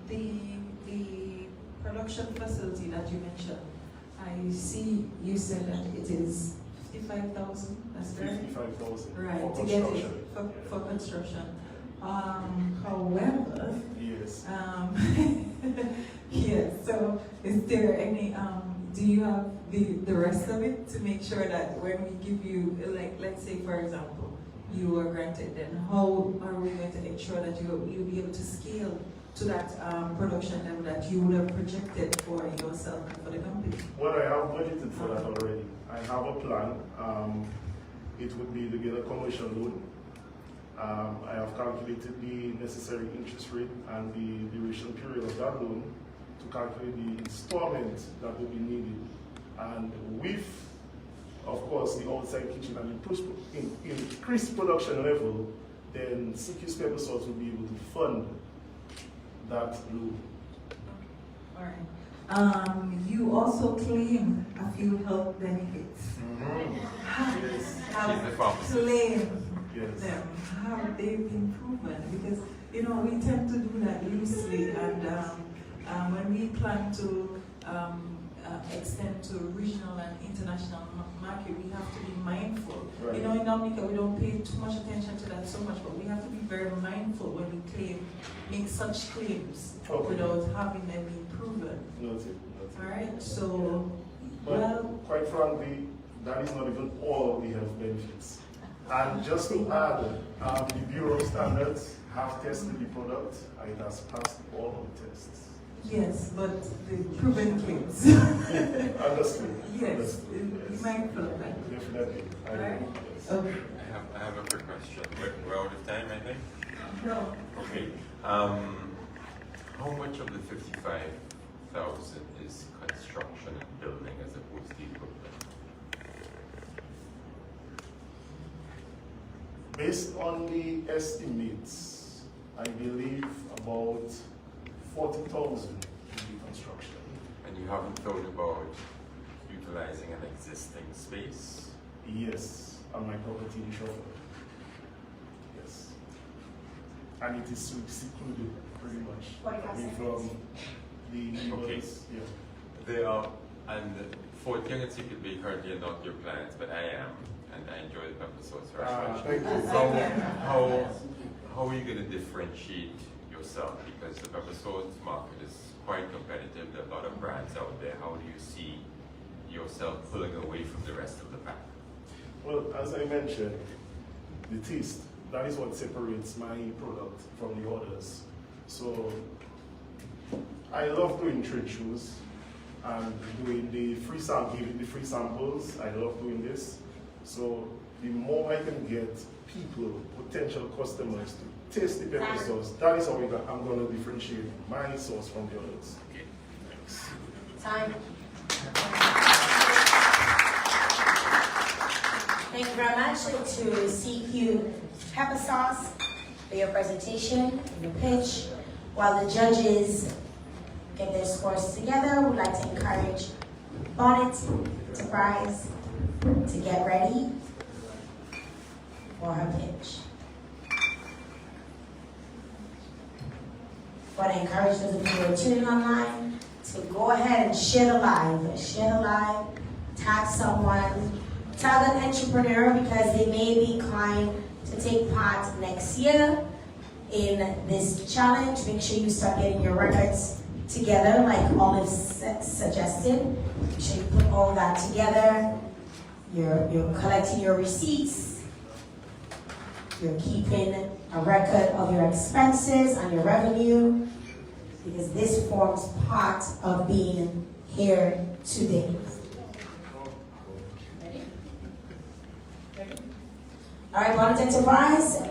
the production facility that you mentioned, I see you said that it is 55,000. That's correct. 55,000. Right, for to get it construction. for construction. However, Yes. yes. So, is there any? Do you have the rest of it to make sure that when we give you, like, let's say for example, you are granted, then how are we going to ensure that you'll be able to scale to that production level that you would have projected for yourself and for the company? Well, I have budgeted for that already. I have a plan. It would be to get a commercial loan. I have calculated the necessary interest rate and the duration period of that loan to calculate the installment that will be needed. And with, of course, the outside kitchen and increased production level, then CQ's Pepper Sauce will be able to fund that loan. All right. You also claim a few health benefits. Yes. Have She's the pharmacist. claimed Yes. them. Have they been proven? Because we tend to do that loosely, and when we plan to extend to regional and international market, we have to be mindful. Right. In Dominica, we don't pay too much attention to that so much, but we have to be very mindful when we make such claims without having them be proven. Noted. All right. So, But quite frankly, that is not even all the health benefits. And just to add, the Bureau of Standards have tested the product and it has passed all of the tests. yes, but the proven claims. Understood. Yes, Understood. be mindful of that. Definitely. I Right. agree. Yes. Okay. I have a quick question. We're out of time, I think. No. Okay. How much of the 55,000 is construction and building as opposed to equipment? Based on the estimates, I believe about 40,000 will be construction. And you haven't thought about utilizing an existing space? Yes, on my property in Shuffle. Yes. And it is secluded pretty much. 45 away from the neighbors. Yeah. They are, and Fort King and Secret Bay currently are not your plans, but I am, and I enjoy the pepper sauce very much. Thank you. How are you going to differentiate yourself? Because the pepper sauce market is quite competitive. There are a lot of brands out there. How do you see yourself pulling away from the rest of the pack? Well, as I mentioned, the taste, that is what separates my product from the others. So I love doing trade shows and doing the free giving the free samples. I love doing this. So the more I can get people, potential customers to taste the pepper sauce, that is how I'm going to differentiate my sauce from the others. Okay, thanks. Time. Thank you very much to CQ Pepper Sauce for your presentation, your pitch. While the judges get their scores together, we'd like to encourage Bonnet Enterprise to get ready for her pitch. But I encourage those of you who are tuning online to go ahead and share the live. Share the live, tag someone, tag an entrepreneur because they may be inclined to take part next year in this challenge. Make sure you start getting your records together like Olive suggested. Make sure you put all that together. You're collecting your receipts. You're keeping a record of your expenses and your revenue because this forms part of being here today. All right, Bonnet Enterprise,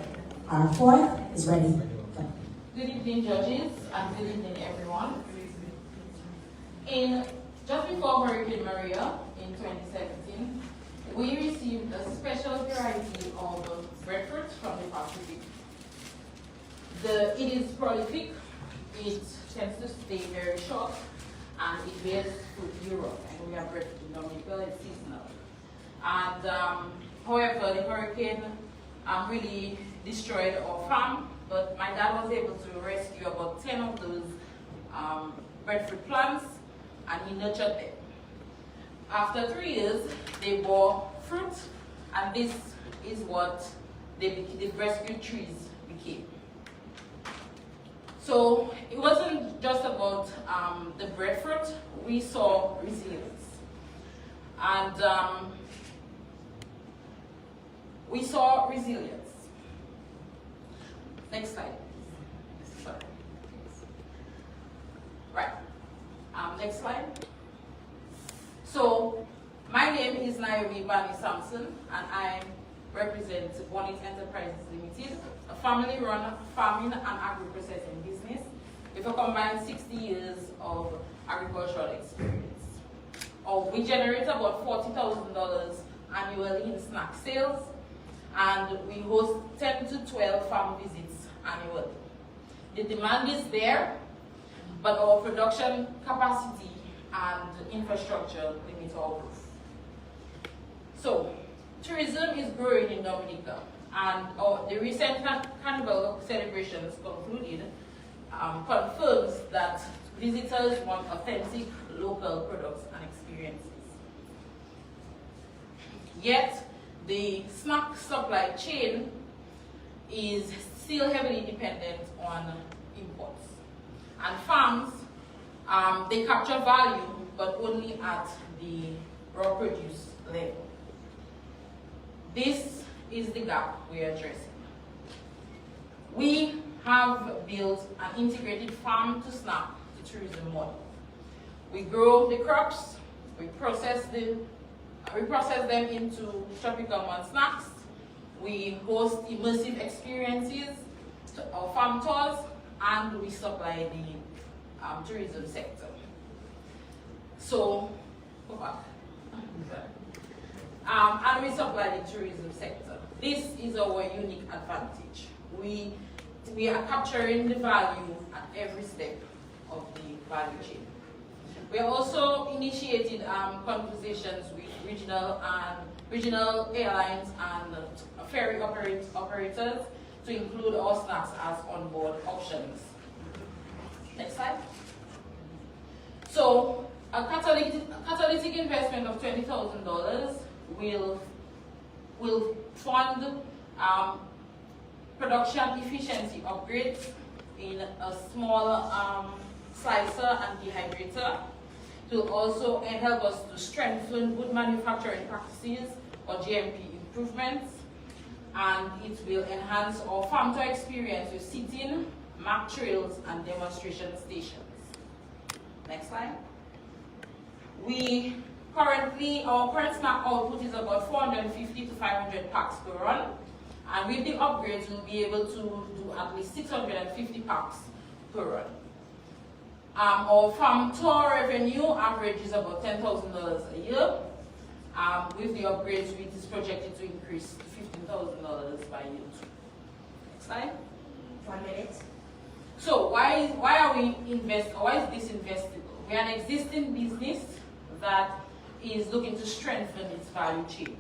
our fourth is ready. Go. Good evening, judges, and good evening, everyone. Just before Hurricane Maria in 2017, we received a special variety of breadfruit from the Pacific. It is prolific, it tends to stay very short, and it bears fruit in Europe. And we have breadfruit in Dominica, it's seasonal. And however, the hurricane really destroyed our farm, but my dad was able to rescue about 10 of those breadfruit plants, and he nurtured them. After 3 years, they bore fruit, and this is what the rescued trees became. So it wasn't just about the breadfruit, we saw resilience. And we saw resilience. Next slide. Sorry. Right. Next slide. So, my name is Naomi Bani Sampson, and I represent Bonnet Enterprises Limited, a family-run farming and agri-processing business with a combined 60 years of agricultural experience. We generate about $40,000 annually in snack sales, and we host 10 to 12 farm visits annually. The demand is there, but our production capacity and infrastructure limit our growth. So, tourism is growing in Dominica, and the recent Carnival celebrations concluded confirms that visitors want authentic local products and experiences. Yet, the snack supply chain is still heavily dependent on imports. And farms, they capture value, but only at the raw produce level. This is the gap we are addressing. We have built an integrated farm to snack to tourism model. We grow the crops, we process them into tropical mud snacks, we host immersive experiences, our farm tours, and we supply the tourism sector. So, go back. And we supply the tourism sector. This is our unique advantage. We are capturing the value at every step of the value chain. We are also initiated conversations with regional airlines and ferry operators to include our snacks as onboard options. Next slide. So, a catalytic investment of $20,000 will fund production efficiency upgrades in a small slicer and dehydrator. It will also help us to strengthen good manufacturing practices or GMP improvements, and it will enhance our farm tour experience with sit-in, mock trails, and demonstration stations. Next slide. Our current snack output is about 450 to 500 packs per run, and with the upgrades, we'll be able to do at least 650 packs per run. Our farm tour revenue average is about $10,000 a year. With the upgrades, it is projected to increase to $15,000 by year 2. Next slide. 1 minute. So why is this investable? We are an existing business that is looking to strengthen its value chain.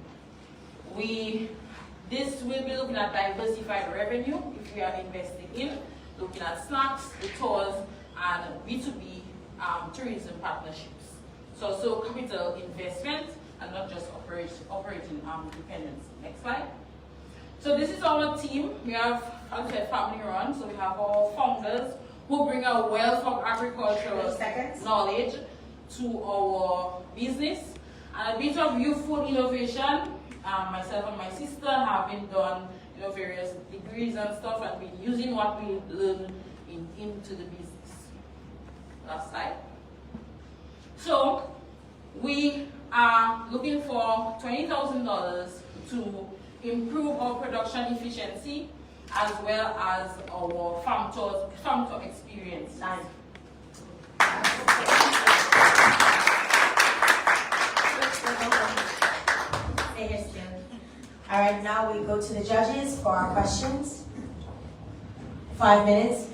This will be looking at diversified revenue if we are investing in, looking at snacks, the tours, and B2B tourism partnerships. So capital investment and not just operating dependence. Next slide. So this is our team. We have, as I said, family run. So we have our founders who bring a wealth of agricultural knowledge to our business. And a bit of youthful innovation. Myself and my sister have been done various degrees and stuff, and been using what we learn into the business. Last slide. So we are looking for $20,000 to improve our production efficiency as well as our farm tour experience. All right, now we go to the judges for our questions. 5 minutes.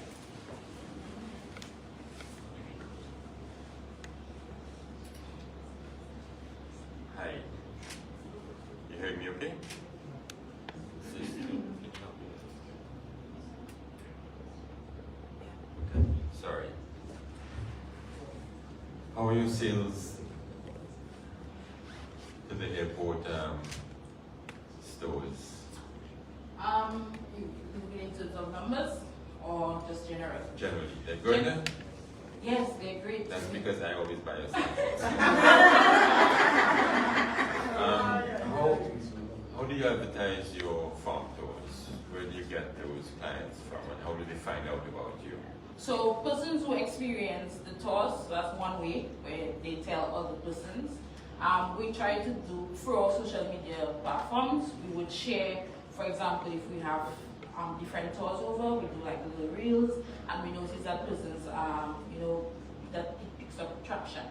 How are your sales to the airport stores? You looking into the numbers or just general? Generally, they're good? Yes, they're great. That's because I always buy your stuff. How do you advertise your farm tours? Where do you get those clients from, and how do they find out about you? So persons who experience the tours, that's one way where they tell other persons. We try to do through our social media platforms. We would share, for example, if we have different tours over, we do like little reels, and we notice that persons, that it picks up traction.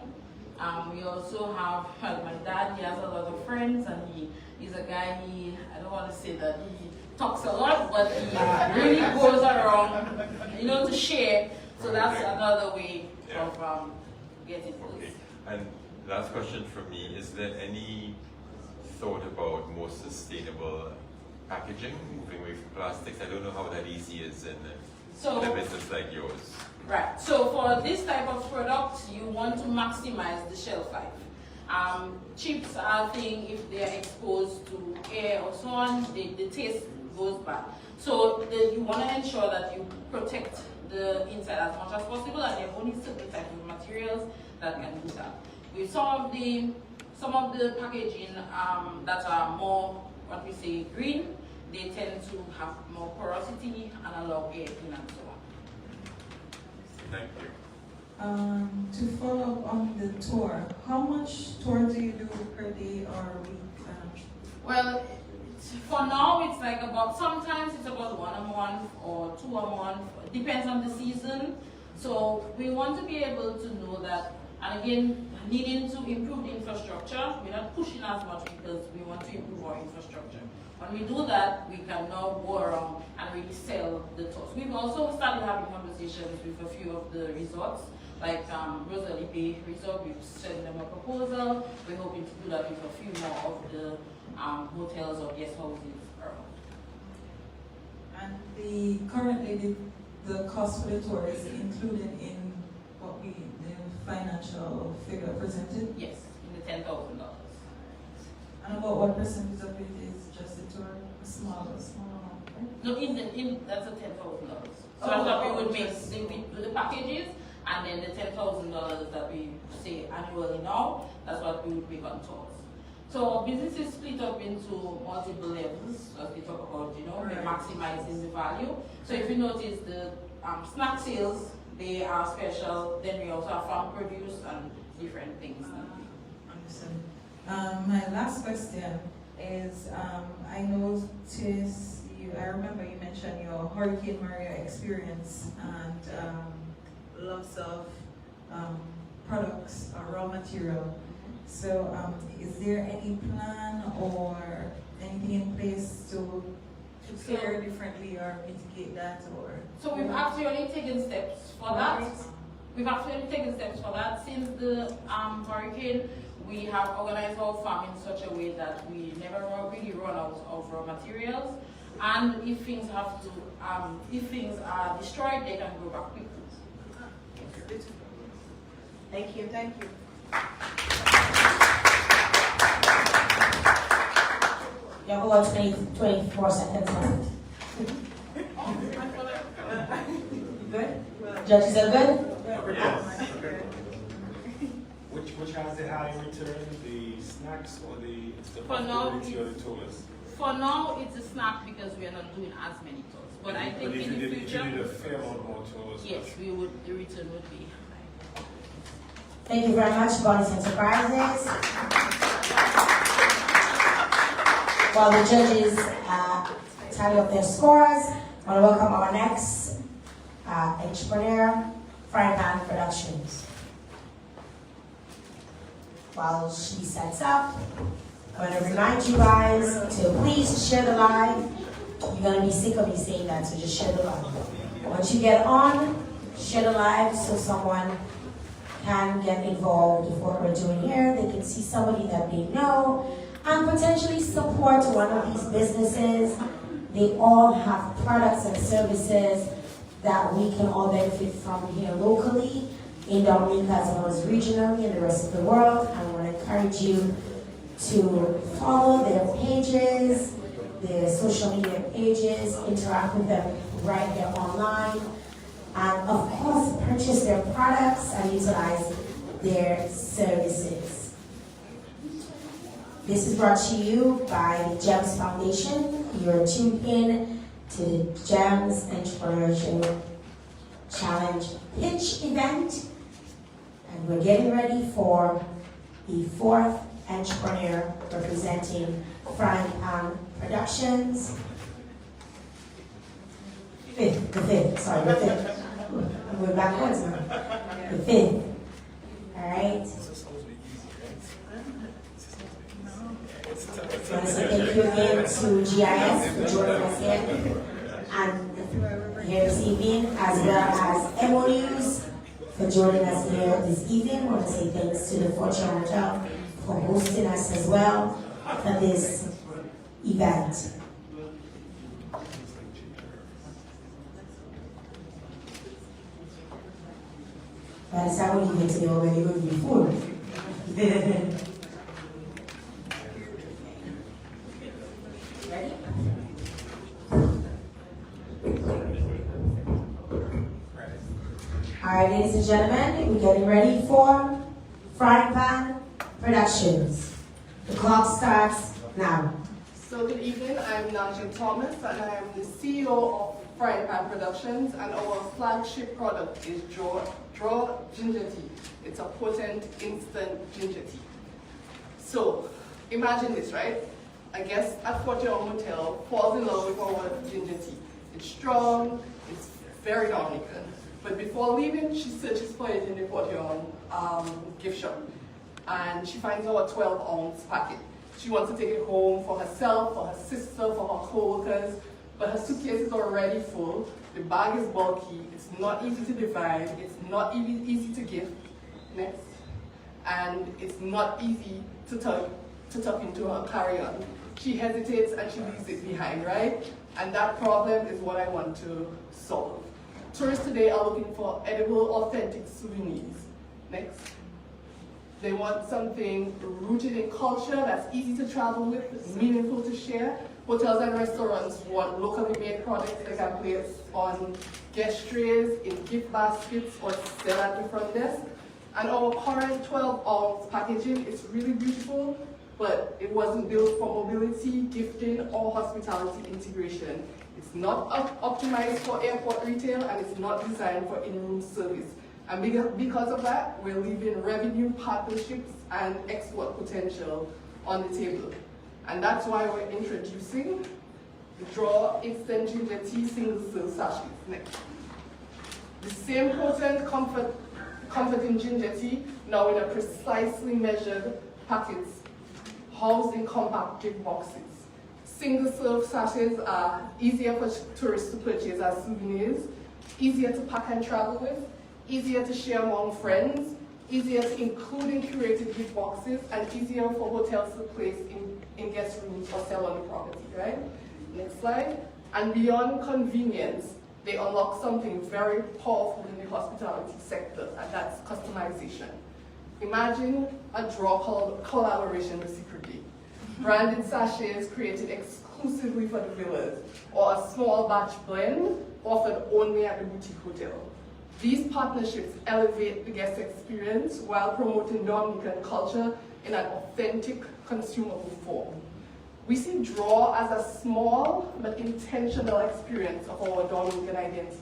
We also have, my dad, he has a lot of friends, and he's a guy, I don't want to say that he talks a lot, but he really goes around, to share. So that's another way of getting those. Okay. And last question from me, is there any thought about more sustainable packaging, moving away from plastics? I don't know how that easy is in a business like yours. Right. So for this type of product, you want to maximize the shelf life. Chips are thing, if they are exposed to air or so on, the taste goes bad. So you want to ensure that you protect the inside as much as possible, and there are only certain types of materials that can do that. With some of the packaging that are more, what we say, green, they tend to have more porosity and allow air in and so on. Thank you. To follow up on the tour, how much tour do you do per day or week? Well, for now it's like sometimes it's about 1 a month or 2 a month. It depends on the season. So we want to be able to know that, and again, needing to improve the infrastructure. We're not pushing as much because we want to improve our infrastructure. When we do that, we can now go around and really sell the tours. We've also started having conversations with a few of the resorts, like Rosalie Bay Resort. We've sent them a proposal. We're hoping to do that with a few more of the hotels or guest houses around. And currently the cost for the tour is included in what the financial figure presented? Yes, in the $10,000. And about what percentage of it is just the tour? A small amount, right? No, that's a $10,000. So that's what we would make the packages, and then the $10,000 that we say annually now, that's what we would make on tours. So business is split up into multiple levels, as we talk about, maximizing the value. So if you notice the snack sales, they are special. Then we also have farm produce and different things. Understood. My last question is, I noticed I remember you mentioned your Hurricane Maria experience and loss of products or raw material. So is there any plan or anything in place to fare differently or mitigate that? So we've actually taken steps for that. Since the hurricane. We have organized our farm in such a way that we never really run out of raw materials. And if things are destroyed, they can go back quickly. Thank you. Thank you. You have about 24 seconds left. Good? Judges are good? Yes. Which has the higher return, the snacks or the profitability or the tours? For now, it's a snack because we are not doing as many tours. But I think in the future, if you did a fair amount more tours, yes, the return would be high. Thank you very much, Bonnie's Enterprises. While the judges tally up their scores, I want to welcome our next entrepreneur, Frying Pan Productions. While she sets up, I'm going to remind you guys to please share the live. You're going to be sick of me saying that, so just share the live. Once you get on, share the live so someone can get involved with what we're doing here. They can see somebody that they know and potentially support one of these businesses. They all have products and services that we can all benefit from here locally. in Dominica as well as regionally and the rest of the world. I want to encourage you to follow their pages, their social media pages, interact with them right there online, and of course purchase their products and utilize their services. This is brought to you by the GEMS Foundation. You're tuned in to the GEMS Entrepreneurship Challenge Pitch event, and we're getting ready for the 4th entrepreneur representing Frying Pan Productions. The fifth. I'm going backwards now. The 5th. All right. So I want to say thank you again to GIS for joining us here and here this evening, as well as MO News for joining us here this evening. I want to say thanks to the Fortune Hotel for hosting us as well for this event. By the time we get to the already going to be full. Ready? All right, ladies and gentlemen, we're getting ready for Frying Pan Productions. The clock starts now. So good evening, I'm Nassief Thomas and I am the CEO of Frying Pan Productions, and our flagship product is Draw Ginger Tea. It's a potent instant ginger tea. So imagine this, right? A guest at Fortune Hotel falls in love with our ginger tea. It's strong, it's very Dominican. But before leaving, she searches for it in the Fortune gift shop. And she finds our 12-ounce packet. She wants to take it home for herself, for her sister, for her co-workers, but her suitcase is already full. The bag is bulky, it's not easy to divide, it's not easy to gift, next, and it's not easy to tuck into her carry-on. She hesitates and she leaves it behind, right? And that problem is what I want to solve. Tourists today are looking for edible, authentic souvenirs. Next. They want something rooted in culture, that's easy to travel with, meaningful to share. Hotels and restaurants want locally made products they can place on guest trays, in gift baskets, or sell at the front desk. And our current 12-ounce packaging is really beautiful, but it wasn't built for mobility, gifting, or hospitality integration. It's not optimized for airport retail, and it's not designed for in-room service. And because of that, we're leaving revenue, partnerships, and export potential on the table. And that's why we're introducing the Draw Instant Ginger Tea Single Serve Sachets. Next. The same potent, comforting ginger tea, now in a precisely measured packets, housed in compact gift boxes. Single serve sachets are easier for tourists to purchase as souvenirs, easier to pack and travel with, easier to share among friends, easier to include in curated gift boxes, and easier for hotels to place in guest rooms or sell on the property, right? Next slide. And beyond convenience, they unlock something very powerful in the hospitality sector, and that's customization. Imagine a draw collaboration with Secretly. Branded sachets created exclusively for the villas, or a small batch blend offered only at the boutique hotel. These partnerships elevate the guest experience while promoting Dominican culture in an authentic, consumable form. We see Draw as a small but intentional experience of our Dominican identity.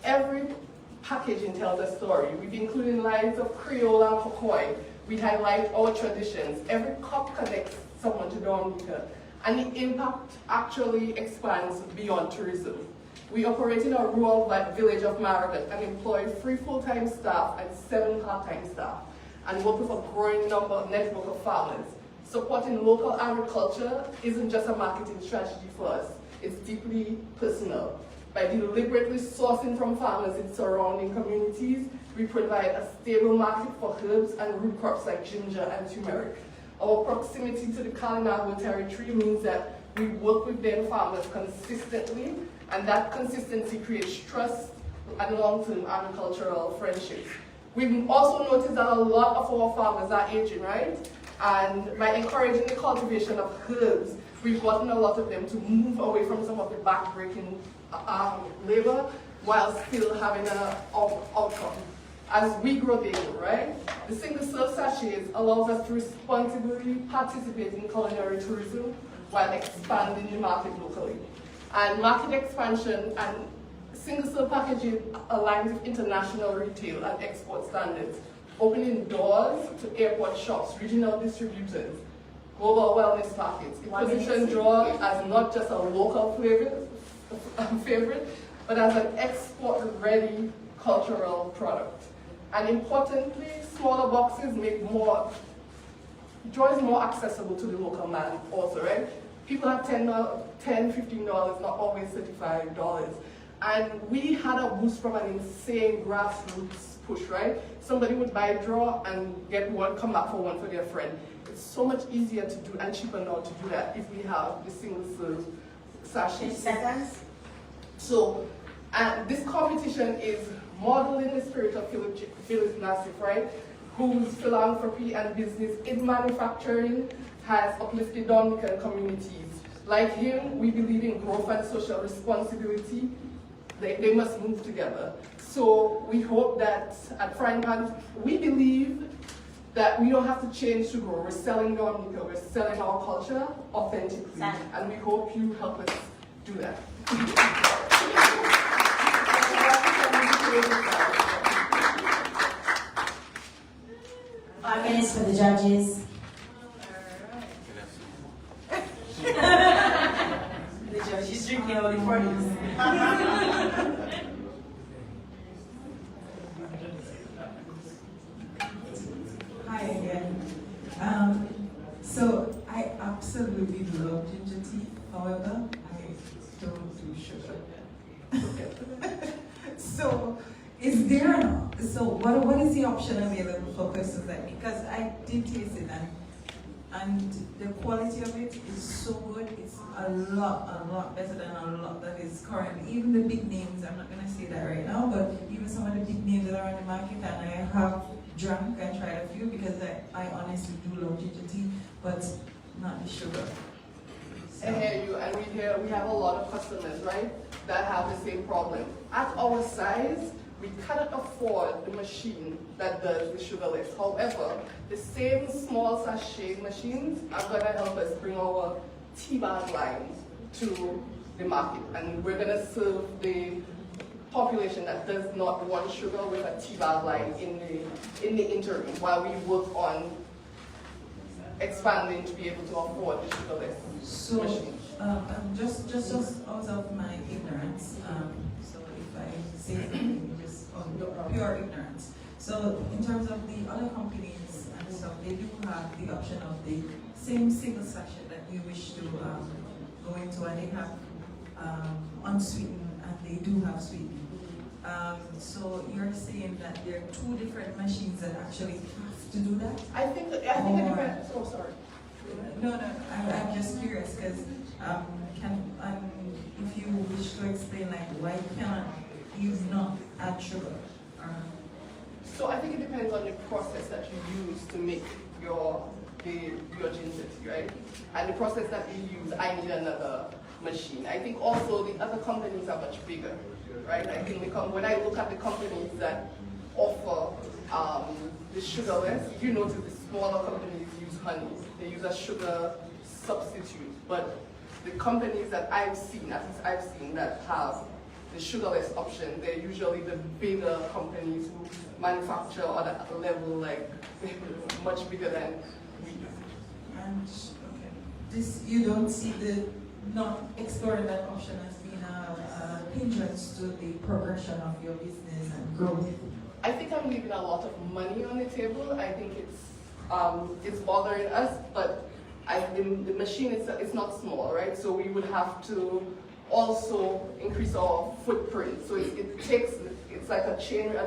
Every packaging tells a story. We've included lines of Creole and Cocoy. We highlight our traditions. Every cup connects someone to Dominica, and the impact actually expands beyond tourism. We operate in a rural village of Margaret and employ 3 full-time staff and 7 part-time staff, and work with a growing network of farmers. Supporting local agriculture isn't just a marketing strategy for us, it's deeply personal. By deliberately sourcing from farmers in surrounding communities, we provide a stable market for herbs and root crops like ginger and turmeric. Our proximity to the Kalinago territory means that we work with them farmers consistently, and that consistency creates trust, and long-term agricultural friendships. We've also noticed that a lot of our farmers are aging, right? And by encouraging the cultivation of herbs, we've gotten a lot of them to move away from some of the back-breaking labor while still having an outcome. As we grow, they grow, right? The single-serve sachets allows us to responsibly participate in culinary tourism while expanding the market locally. And market expansion and single-serve packaging aligns with international retail and export standards, opening doors to airport shops, regional distributors, global wellness markets. It positions draw as not just a local favorite, but as an export-ready cultural product. And importantly, smaller boxes make draw is more accessible to the local man also, right? People have $10, $15, not always $35. And we had a boost from an insane grassroots push, right? Somebody would buy a draw and get one, come back for one for their friend. It's so much easier to do and cheaper now to do that if we have the single-serve sachets. So, this competition is modeled in the spirit of Phillip Nassief, right? Whose philanthropy and business in manufacturing has uplifted Dominican communities. Like him, we believe in growth and social responsibility. They must move together. So we hope that at Frying Pan, we believe that we don't have to change to grow. We're selling Dominica, we're selling our culture authentically. And we hope you help us do that. 5 minutes for the judges. The judge is drinking all the produce. Hi again. So I absolutely love ginger tea. However, I don't do sugar. So is there what is the option available for persons like me? Because I did taste it and the quality of it is so good. It's a lot better than a lot that is currently. Even the big names, I'm not gonna say that right now, but even some of the big names that are on the market, and I have drank and tried a few because I honestly do love ginger tea, but not the sugar. I hear you, and we have a lot of customers, right, that have the same problem. At our size, we cannot afford the machine that does the sugarless. However, the same small sachet machines are going to help us bring our tea bag lines to the market, and we're going to serve the population that does not want sugar with a tea bag line in the interim while we work on expanding to be able to afford the sugarless machine. Just out of my ignorance, so if I say something just on pure ignorance. So in terms of the other companies and stuff, they do have the option of the same single sachet that you wish to go into, and they have unsweetened and they do have sweetened. So you're saying that there are two different machines that actually have to do that? I think it depends. Oh, sorry. No, I'm just curious because if you wish to explain, like, why cannot you not add sugar? So I think it depends on the process that you use to make your ginger tea, right? And the process that you use, I need another machine. I think also the other companies are much bigger, right? I think when I look at the companies that offer the sugarless, if you notice the smaller companies use honey. They use a sugar substitute. But the companies that I've seen, at least I've seen, that have the sugarless option, they're usually the bigger companies who manufacture on a level like much bigger than we do. And this, you don't see the not exploring that option as being a hindrance to the progression of your business and growth? I think I'm leaving a lot of money on the table. I think it's bothering us, but the machine is not small, right? So we would have to also increase our footprint. So it's like a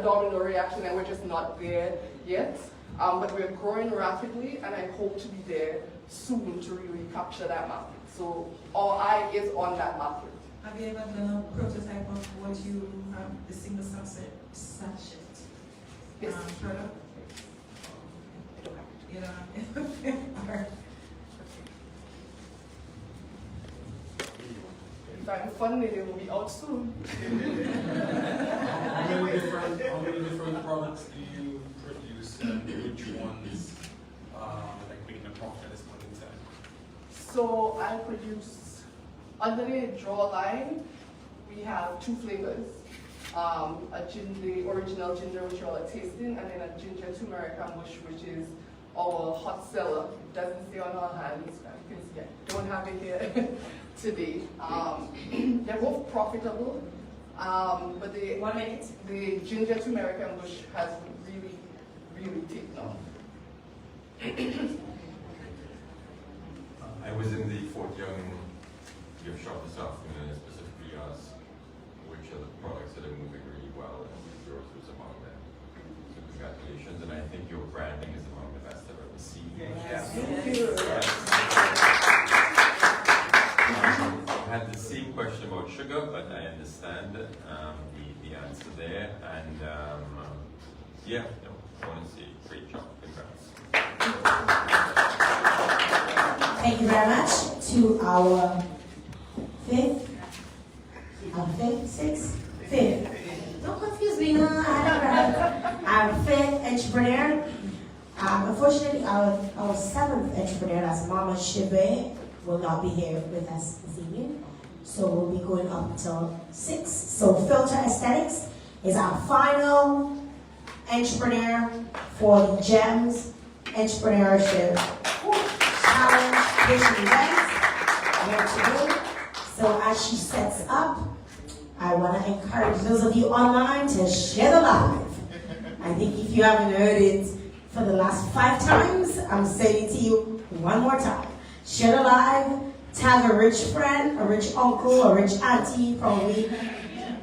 domino reaction, and we're just not there yet. But we're growing rapidly, and I hope to be there soon to really capture that market. So our eye is on that market. Have you ever done a prototype of what you the single sachet product? You know. Alright. If I'm funny, they will be out soon. How many different products do you produce, and which ones like making a profit at this point in time? So I produce, under the draw line, we have 2 flavors. The original ginger, which you all are tasting, and then a ginger turmeric ambush, which is our hot seller. It doesn't stay on our hands. You can see I don't have it here today. They're both profitable, but the ginger turmeric ambush has really, really taken off. I was in the Fort Young gift shop this afternoon and specifically asked which of the products that are moving really well, and yours was among them. So congratulations, and I think your branding is among the best I've ever seen. Yes. Thank you. I had the same question about sugar, but I understand the answer there, and yeah, no, I want to say great job, congrats. Thank you very much to our fifth. Don't confuse me, no. Our 5th entrepreneur. Unfortunately, our 7th entrepreneur, that's Mama Shibe, will not be here with us this evening. So we'll be going up until 6. So Filter Aesthetics is our final entrepreneur for the GEMS Entrepreneurship Challenge Vision Event here today. So as she sets up, I want to encourage those of you online to share the live. I think if you haven't heard it for the last 5 times, I'm saying it to you one more time. Share the live, tag a rich friend, a rich uncle, a rich auntie, probably.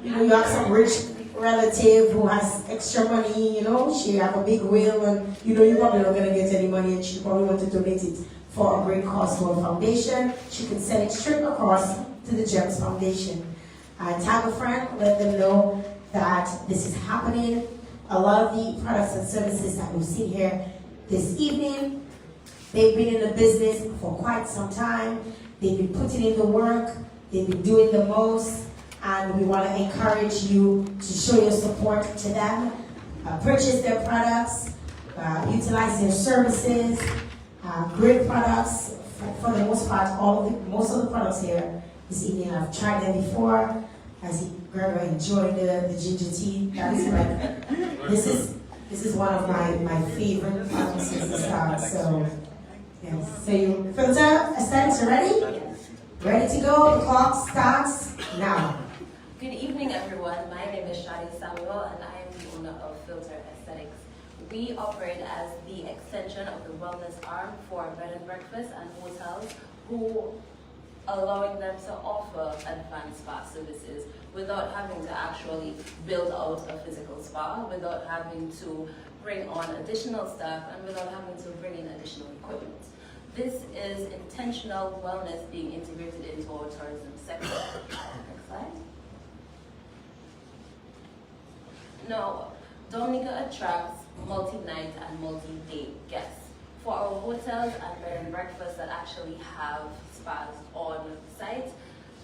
You know, you have some rich relative who has extra money, you know, she have a big will, and you know, you're probably not going to get any money, and she probably want to donate it for a great cause for a foundation. She can send it straight across to the GEMS Foundation. Tag a friend, let them know that this is happening. A lot of the products and services that we've seen here this evening, they've been in the business for quite some time. They've been putting in the work. They've been doing the most. And we want to encourage you to show your support to them. Purchase their products, utilize their services, great products. For the most part, most of the products here this evening, I've tried them before. As Gregor enjoyed the ginger tea. That is like, this is one of my favorite products since the start. So, yes. So you Filter Aesthetics, are ready? Yes. Ready to go? The clock starts now. Good evening, everyone. My name is Shadi Samuel, and I am the owner of Filter Aesthetics. We operate as the extension of the wellness arm for bed and breakfast and hotels who allowing them to offer advanced spa services without having to actually build out a physical spa, without having to bring on additional staff, and without having to bring in additional equipment. This is intentional wellness being integrated into our tourism sector. Next slide. Now, Dominica attracts multi-night and multi-day guests. For our hotels and bed and breakfasts that actually have spas on site,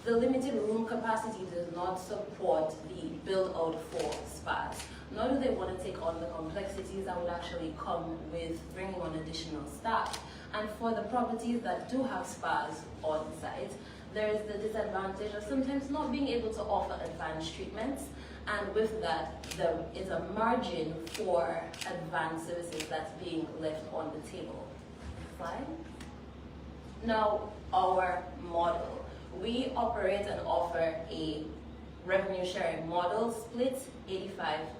the limited room capacity does not support the build out for spas. Nor do they want to take on the complexities that would actually come with bringing on additional staff. And for the properties that do have spas on site, there is the disadvantage of sometimes not being able to offer advanced treatments. And with that, there is a margin for advanced services that's being left on the table. Slide. Now, our model. We operate and offer a revenue sharing model split 85-15.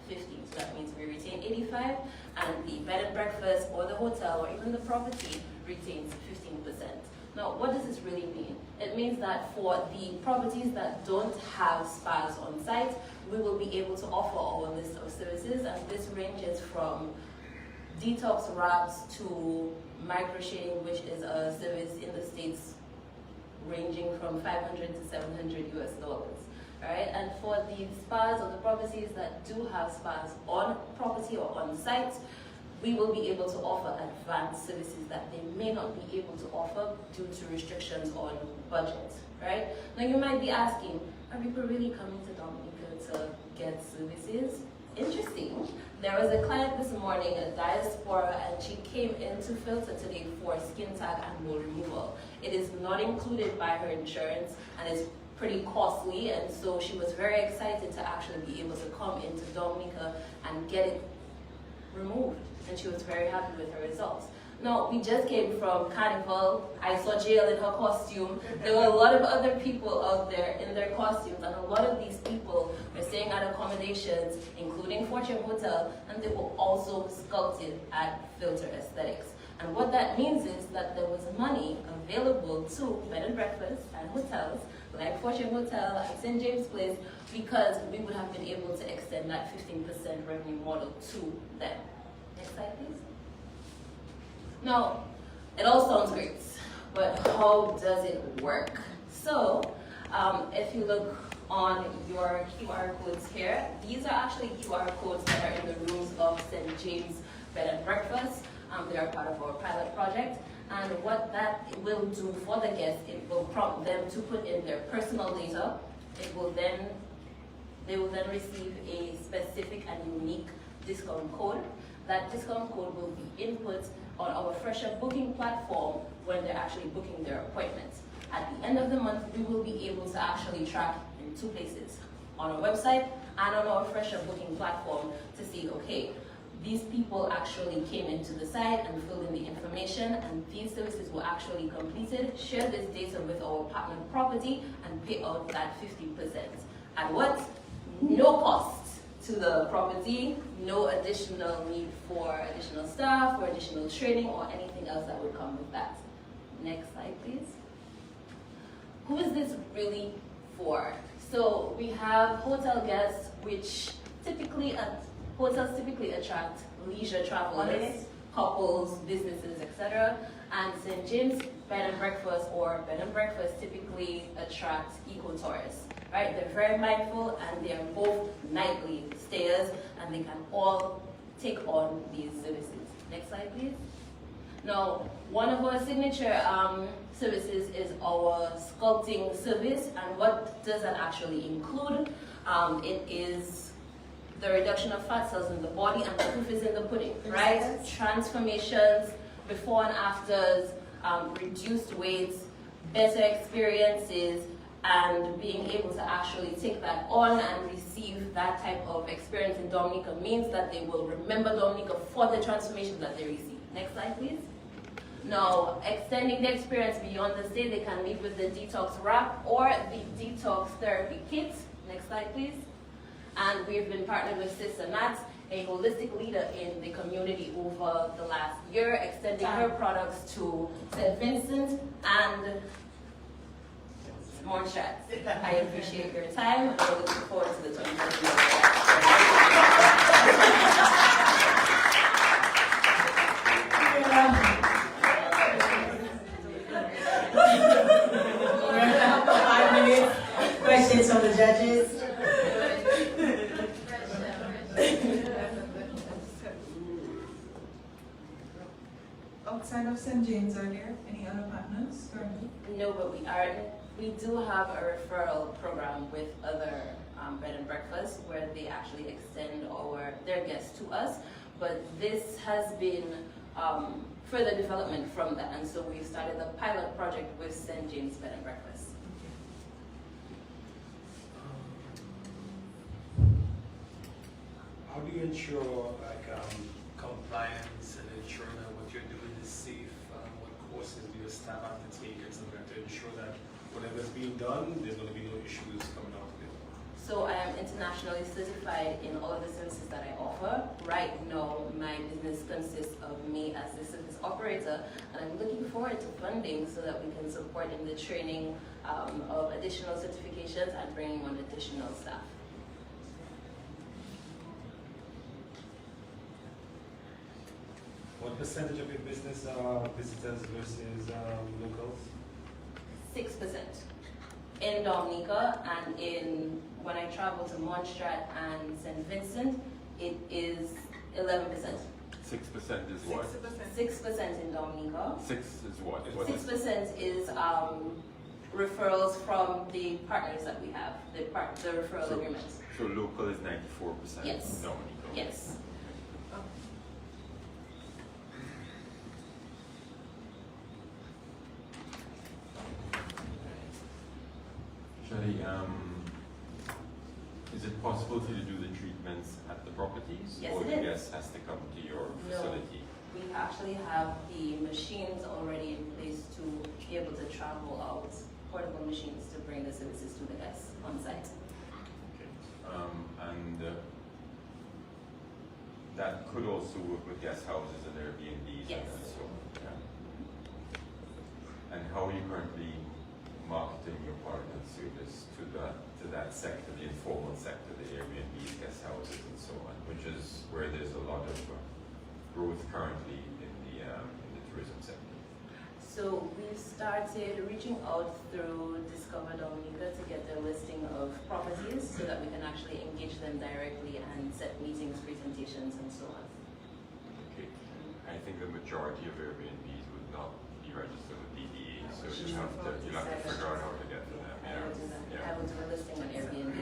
So that means we retain 85 and the bed and breakfast or the hotel or even the property retains 15%. Now, what does this really mean? It means that for the properties that don't have spas on site, we will be able to offer our list of services, and this ranges from detox wraps to microshading, which is a service in the States ranging from 500 to 700 US dollars. Right? And for the spas or the properties that do have spas on property or on site, we will be able to offer advanced services that they may not be able to offer due to restrictions on budget. Right? Now you might be asking, are people really coming to Dominica to get services? Interesting. There was a client this morning, a diaspora, and she came into Filter today for skin tag and mole removal. It is not included by her insurance and it's pretty costly, and so she was very excited to actually be able to come into Dominica and get it removed, and she was very happy with her results. Now, we just came from Carnival. I saw Jill in her costume. There were a lot of other people out there in their costumes, and a lot of these people were staying at accommodations, including Fortune Hotel, and they were also sculpted at Filter Aesthetics. And what that means is that there was money available to bed and breakfast and hotels like Fortune Hotel and St. James Place, because we would have been able to extend that 15% revenue model to them. Next slide, please. Now, it all sounds great, but how does it work? So, if you look on your QR codes here, these are actually QR codes that are in the rooms of St. James Bed and Breakfast. They are part of our pilot project. And what that will do for the guests, it will prompt them to put in their personal data. They will then receive a specific and unique discount code. That discount code will be input on our Fresher booking platform when they're actually booking their appointments. At the end of the month, we will be able to actually track in two places, on our website and on our Fresher booking platform, to see, okay, these people actually came into the site and filled in the information, and these services were actually completed. Share this data with our partner property and pay out that 50%. At what? No cost to the property, no additional need for additional staff or additional training or anything else that would come with that. Next slide, please. Who is this really for? So we have hotel guests, which hotels typically attract leisure travelers, couples, businesses, etc. And St. James Bed and Breakfast or Bed and Breakfast typically attract eco-tourists. Right? They're very mindful, and they are both nightly stayers, and they can all take on these services. Next slide, please. Now, one of our signature services is our sculpting service, and what does that actually include? It is the reduction of fat cells in the body, and the proof is in the pudding, right? Transformations, before and afters, reduced weights, better experiences, and being able to actually take that on and receive that type of experience in Dominica means that they will remember Dominica for the transformation that they receive. Next slide, please. Now, extending the experience beyond the stay, they can meet with the detox wrap or the detox therapy kit. Next slide, please. And we've been partnered with Sister Nat, a holistic leader in the community over the last year, extending her products to St. Vincent and more chats. I appreciate your time, and I look forward to the 2020. Questions from the judges? Outside of St. James, are there any other partners currently? No, but we do have a referral program with other bed and breakfasts where they actually extend their guests to us. But this has been further development from that, and so we've started a pilot project with St. James Bed and Breakfast. How do you ensure compliance and ensuring that what you're doing is safe? What courses do your staff have to take and something to ensure that whatever's being done, there's going to be no issues coming out of it? So I am internationally certified in all of the services that I offer. Right now, my business consists of me as the service operator, and I'm looking forward to funding so that we can support in the training of additional certifications and bringing on additional staff. What percentage of your business are visitors versus locals? 6%. In Dominica and when I travel to Montserrat and St. Vincent, it is 11%. 6% is what? 6% in Dominica. 6 is what? 6% is referrals from the partners that we have, the referral agreements. So local is 94%? Yes. Dominica. Yes. Shadi, is it possible for you to do the treatments at the properties? Yes, or it the is. guest has to come to your facility? We actually have the machines already in place to be able to travel out, portable machines to bring the services to the guests on site. Okay. That could also work with guest houses and Airbnbs. Yes. And so, yeah. And how are you currently marketing your partner service to that sector, the informal sector, the Airbnbs, guest houses, and so on, which is where there's a lot of growth currently in the tourism sector? So we've started reaching out through Discover Dominica to get their listing of properties so that we can actually engage them directly and set meetings, presentations, and so on. Okay. I think the majority of Airbnbs would not be registered with DDA, so you'll have to figure out how to get to them. I will do a listing on Airbnb.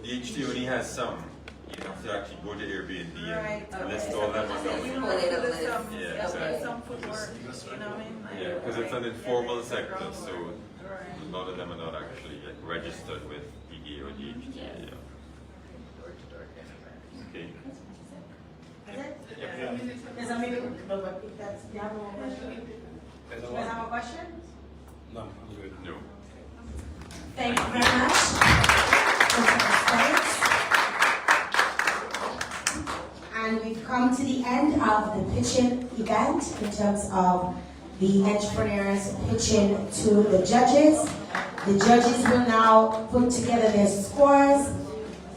DHT only has some. You have to actually go to Airbnb and list all them on Dominica. Yeah, exactly. Some footwork, you know what I mean? Yeah, because it's an informal sector, so a lot of them are not actually registered with DDA or DHT. Yeah. Okay. There's a maybe, no, but if that's, do you have one question? Do you guys have a question? No, I'm good. No. Thank you very much. And we've come to the end of the pitching event in terms of the entrepreneurs pitching to the judges. The judges will now put together their scores.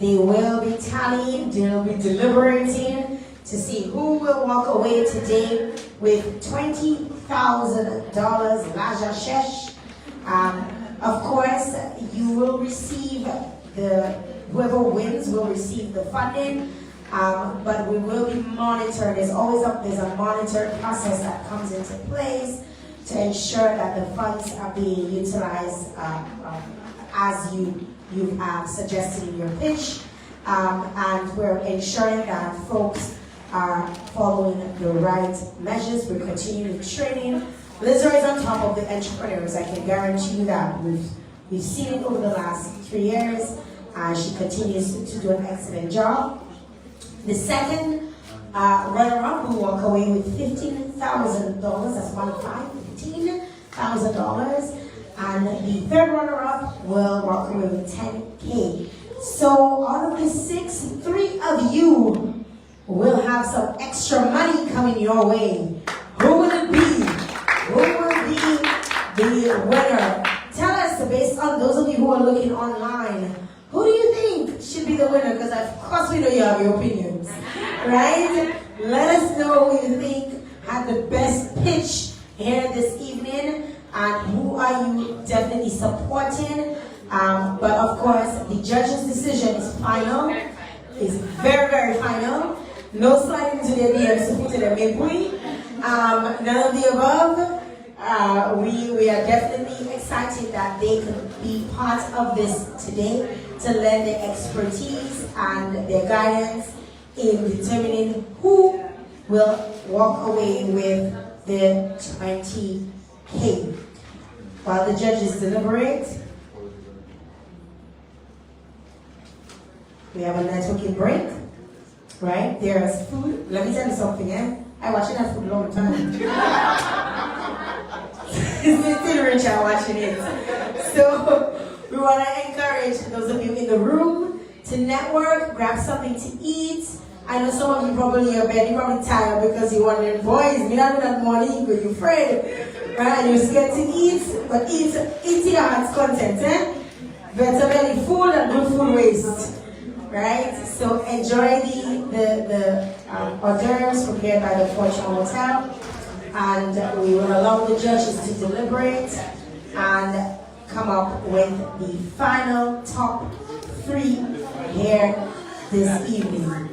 They will be tallying, they will be deliberating to see who will walk away today with $20,000 Laja Shesh. Of course, you will receive whoever wins will receive the funding, but we will be monitored. There's a monitored process that comes into place to ensure that the funds are being utilized as you suggested in your pitch, and we're ensuring that folks are following the right measures. We're continuing training. Lizard is on top of the entrepreneurs. I can guarantee you that. We've seen it over the last 3 years. She continues to do an excellent job. The second runner-up will walk away with $15,000. That's $15,000. And the third runner-up will walk away with $10K. So out of the 3 of you will have some extra money coming your way. Who will it be? Who will be the winner? Tell us, based on those of you who are looking online, who do you think should be the winner? Because of course we know you have your opinions, right? Let us know who you think had the best pitch here this evening, and who are you definitely supporting. But of course, the judge's decision is final. It's very, very final. No sliding into their DMs to put in a midway. None of the above. We are definitely excited that they could be part of this today to lend their expertise and their guidance in determining who will walk away with the 20K. While the judges deliberate, we have a networking break, right? There's food. Let me tell you something, I watch that food a long time. Still rich, I'm watching it. So we want to encourage those of you in the room to network, grab something to eat. I know some of you probably in your bed, you're probably tired because you're wondering, boys, me not do that morning because you're afraid, right? And you're scared to eat, but eat your heart's content, Better belly full and good food waste, right? So enjoy the hors d'oeuvres prepared by the Fortune Hotel. and we will allow the judges to deliberate and come up with the final top 3 here this evening.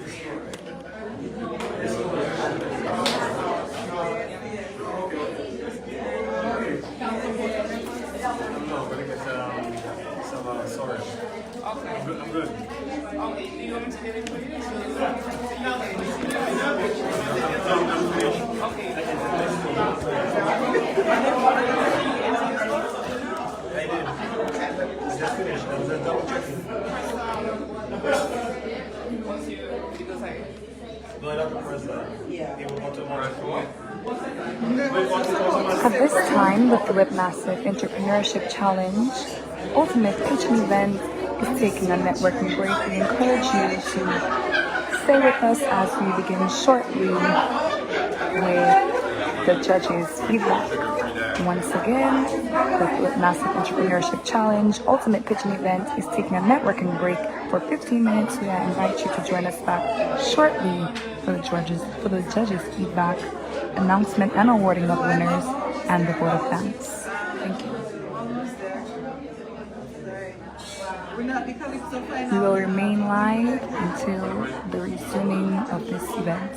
Sorry. Okay. I'm good. Okay, do you want me to get it for you? Okay. Just finished. I was double checking. Once you, because I... No, I don't press that. Yeah. It will automatically. At this time, the Phillip Nassief Entrepreneurship Challenge Ultimate Pitching Event is taking a networking break. We encourage you to stay with us as we begin shortly with the judges' feedback. Once again, the Phillip Nassief Entrepreneurship Challenge Ultimate Pitching Event is taking a networking break for 15 minutes. We invite you to join us back shortly for the judges' feedback, announcement and awarding of winners, and the vote of thanks. Thank you. We will remain live until the resuming of this event.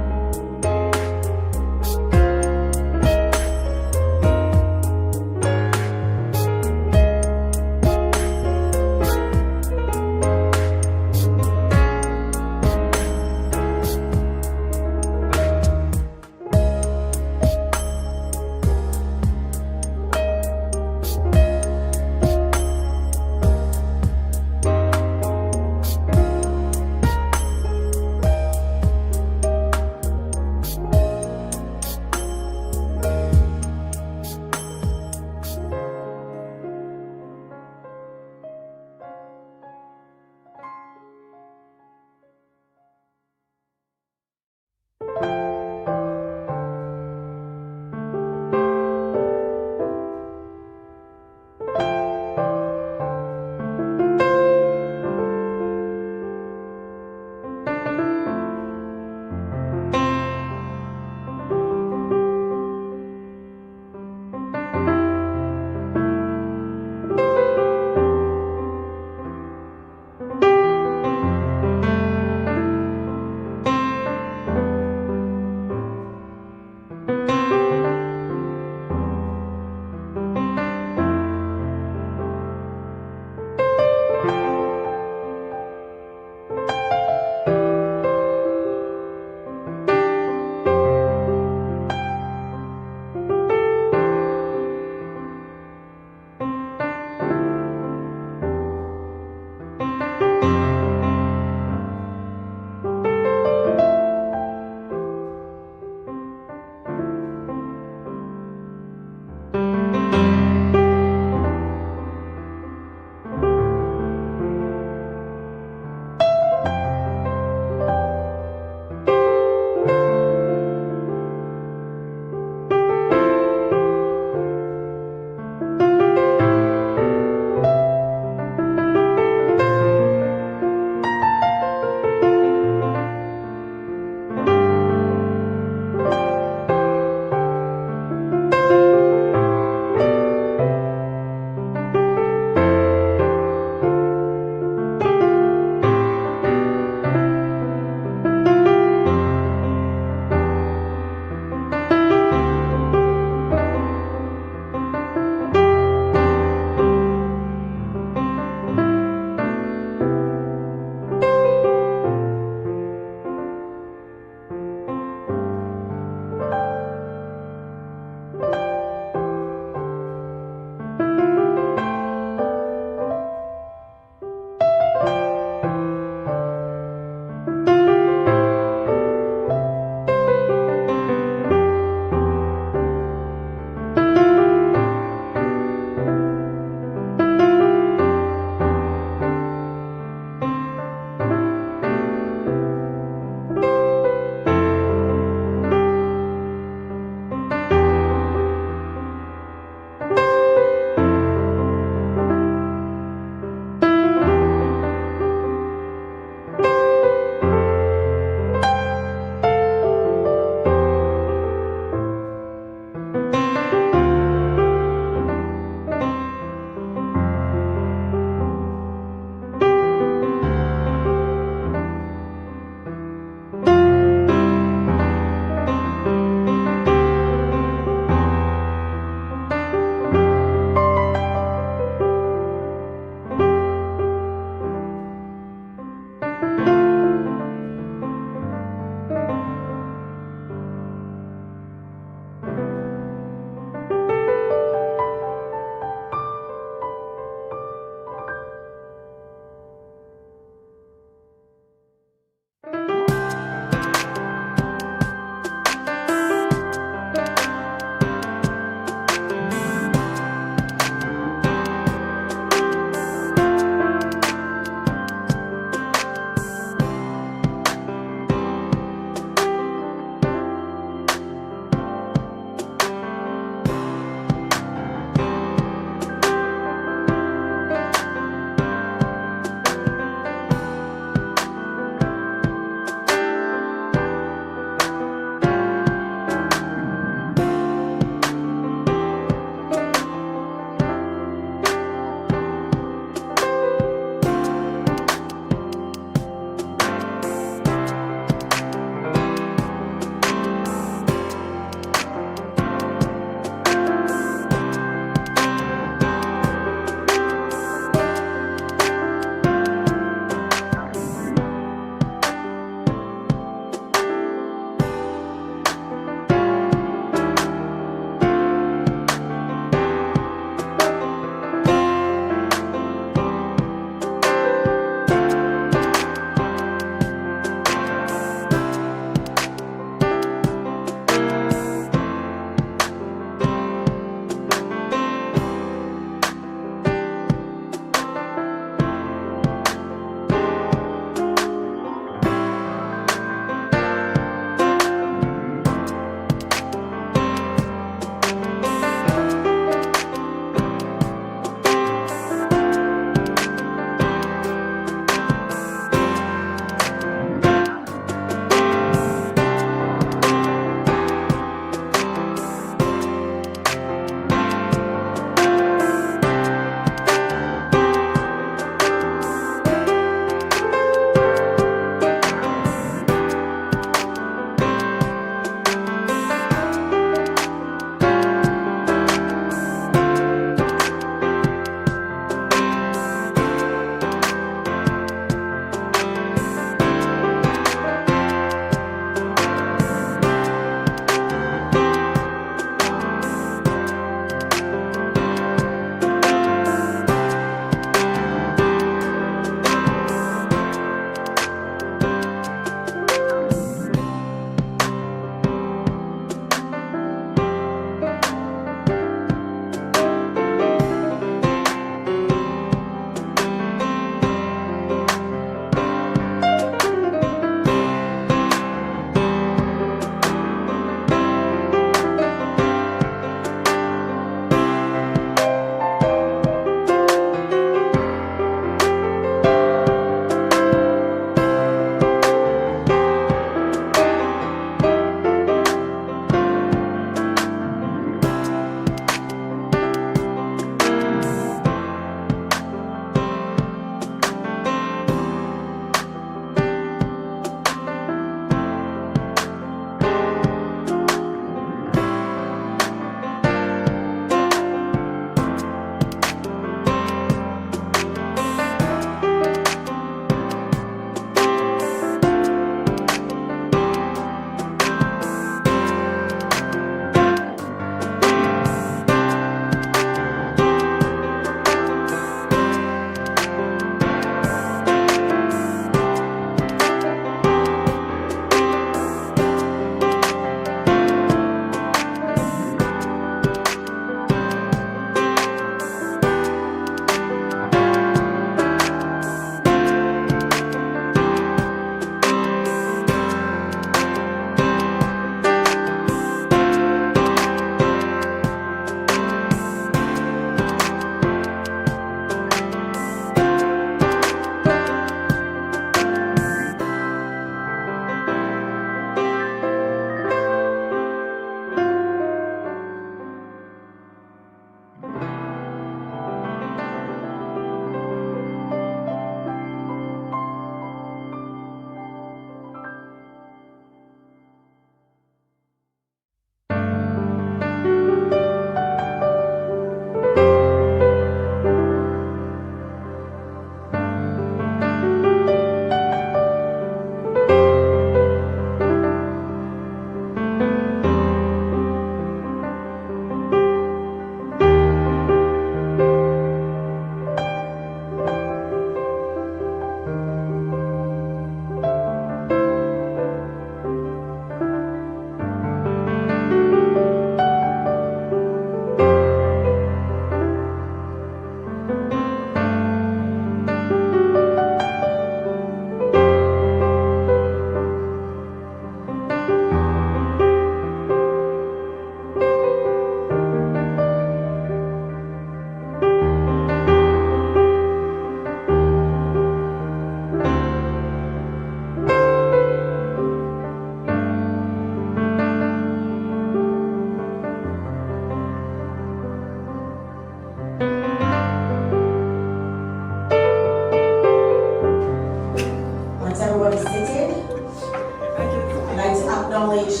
acknowledge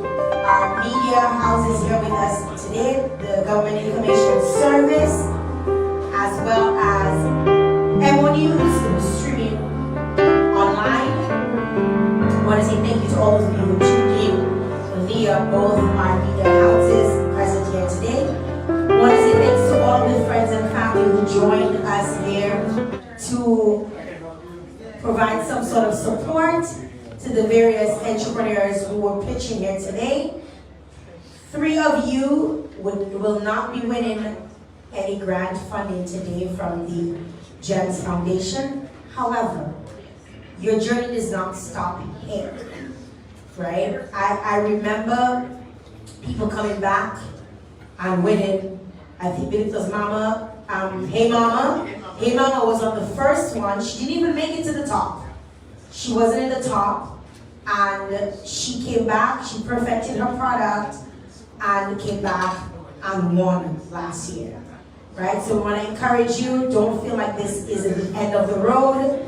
our media houses here with us today, the Government Information Service, as well as MONews, who's streaming online. I want to say thank you to all of you who tuned in via both our media houses present here today. I want to say thanks to all of the friends and family who joined us here to provide some sort of support to the various entrepreneurs who were pitching here today. 3 of you will not be winning any grant funding today from the GEMS Foundation. However, your journey does not stop here, right? I remember people coming back and winning. I think it was Mama, Hey Mama. Hey Mama was on the first one. She didn't even make it to the top. She wasn't in the top, and she came back, she perfected her product, and came back and won last year, right? So we want to encourage you, don't feel like this is the end of the road.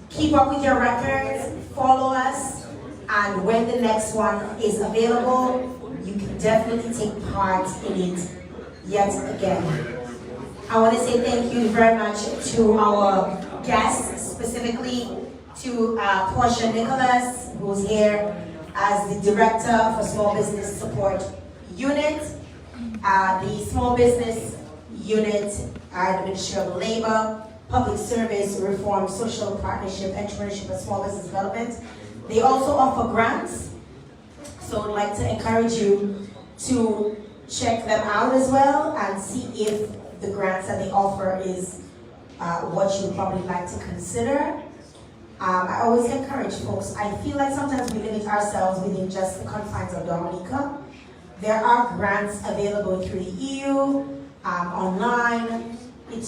Keep up with your records, follow us, and when the next one is available, you can definitely take part in it yet again. I want to say thank you very much to our guests, specifically to Portia Nicholas, who's here as the Director for Small Business Support Unit, the Small Business Unit at the Ministry of Labor, Public Service, Reform, Social Partnership, Entrepreneurship, and Small Business Development. They also offer grants, so I'd like to encourage you to check them out as well and see if the grants that they offer is what you'd probably like to consider. I always encourage folks, I feel like sometimes we limit ourselves within just the confines of Dominica. There are grants available through the EU, online. It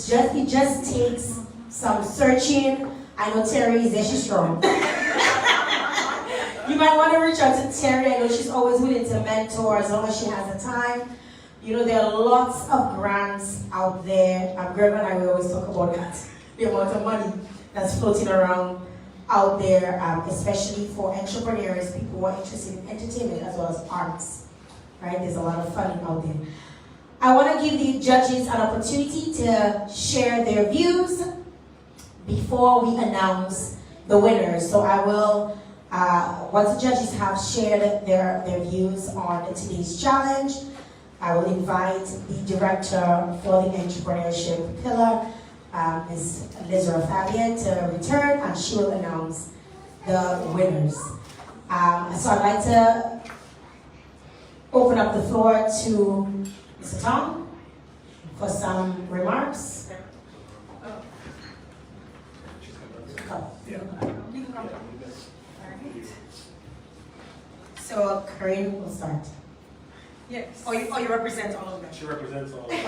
just takes some searching. I know Terry is there, she's strong. You might want to reach out to Terry. I know she's always willing to mentor as long as she has the time. You know, there are lots of grants out there. Greg and I will always talk about that. The amount of money that's floating around out there, especially for entrepreneurs, people who are interested in entertainment as well as arts. Right? There's a lot of funding out there. I want to give the judges an opportunity to share their views before we announce the winners. So I will, once the judges have shared their views on today's challenge, I will invite the Director for the Entrepreneurship Pillar, Ms. Lizra Fabian, to return, and she will announce the winners. So I'd like to open up the floor to Mr. Tom for some remarks. So Corinne will start. Yes. Or you represent all of them? She represents all of them.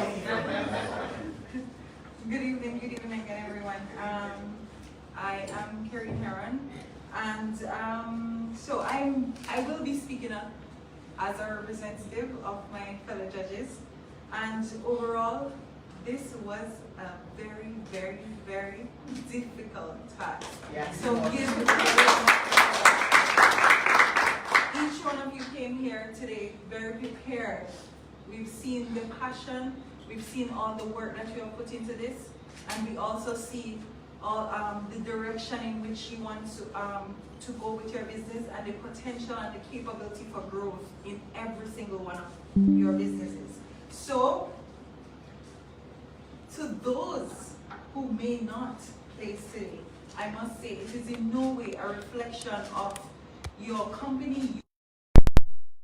Good evening again, everyone. I am Carrie Heron, and so I will be speaking up as a representative of my fellow judges. And overall, this was a very, very, very difficult task. Yes. So each one of you came here today very prepared. We've seen the passion, we've seen all the work that you have put into this, and we also see all the direction in which you want to go with your business and the potential and the capability for growth in every single one of your businesses. So, to those who may not place today, I must say it is in no way a reflection of your company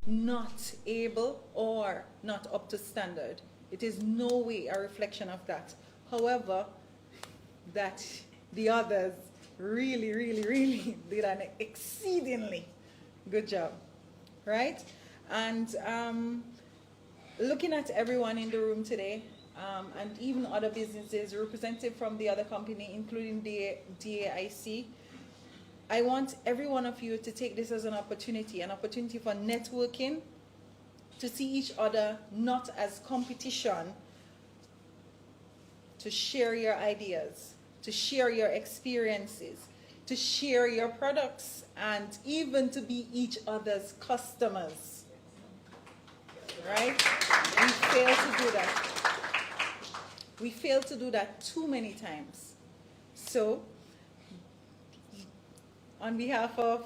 not able or not up to standard. It is no way a reflection of that. However, that the others really, really, really did an exceedingly good job, right? And looking at everyone in the room today, and even other businesses represented from the other company, including the DAIC, I want every one of you to take this as an opportunity for networking, to see each other not as competition, to share your ideas, to share your experiences. to share your products, and even to be each other's customers. Right? We fail to do that. We fail to do that too many times. So, on behalf of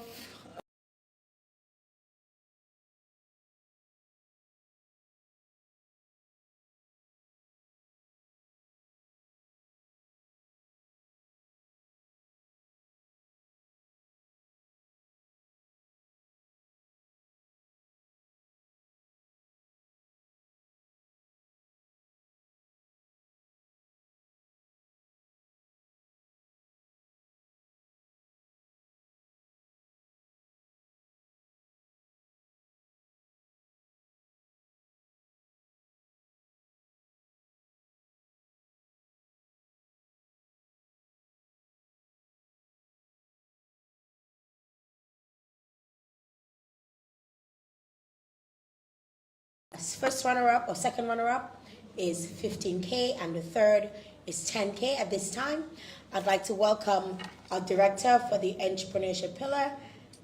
First runner-up or second runner-up is 15K, and the third is 10K. At this time, I'd like to welcome our director for the Entrepreneurship Pillar,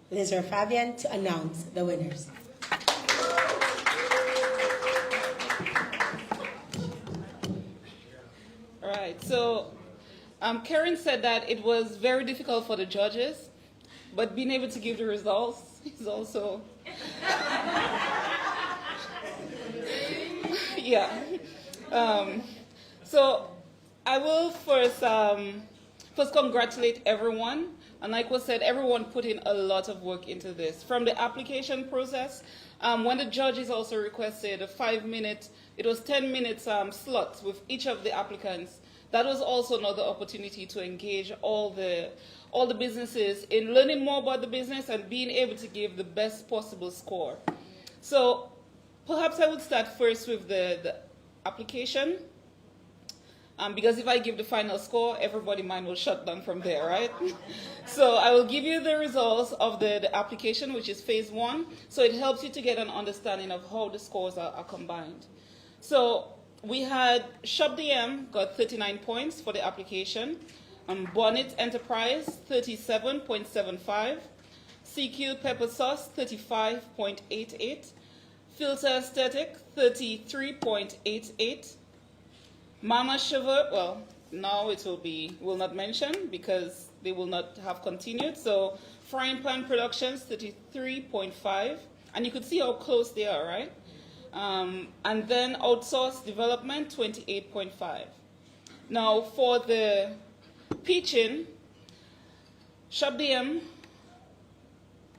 Liz Fabian, to announce the winners. All right, so Karen said that it was very difficult for the judges, but being able to give the results is also... yeah. So I will first congratulate everyone. And like was said, everyone put in a lot of work into this. From the application process, when the judges also requested a 5-minute, it was 10 minutes slot with each of the applicants. That was also another opportunity to engage all the businesses in learning more about the business and being able to give the best possible score. So perhaps I would start first with the application. Because if I give the final score, everybody's mind will shut down from there, right? So I will give you the results of the application, which is phase 1. So it helps you to get an understanding of how the scores are combined. So we had ShopDM got 39 points for the application. Bonnet Enterprise, 37.75. CQ Pepper Sauce, 35.88. Filter Aesthetic, 33.88. Mama Shiver, well, now it will not mention because they will not have continued. So Frying Pan Productions, 33.5. And you could see how close they are, right? And then Outsource Development, 28.5. Now for the pitching, ShopDM,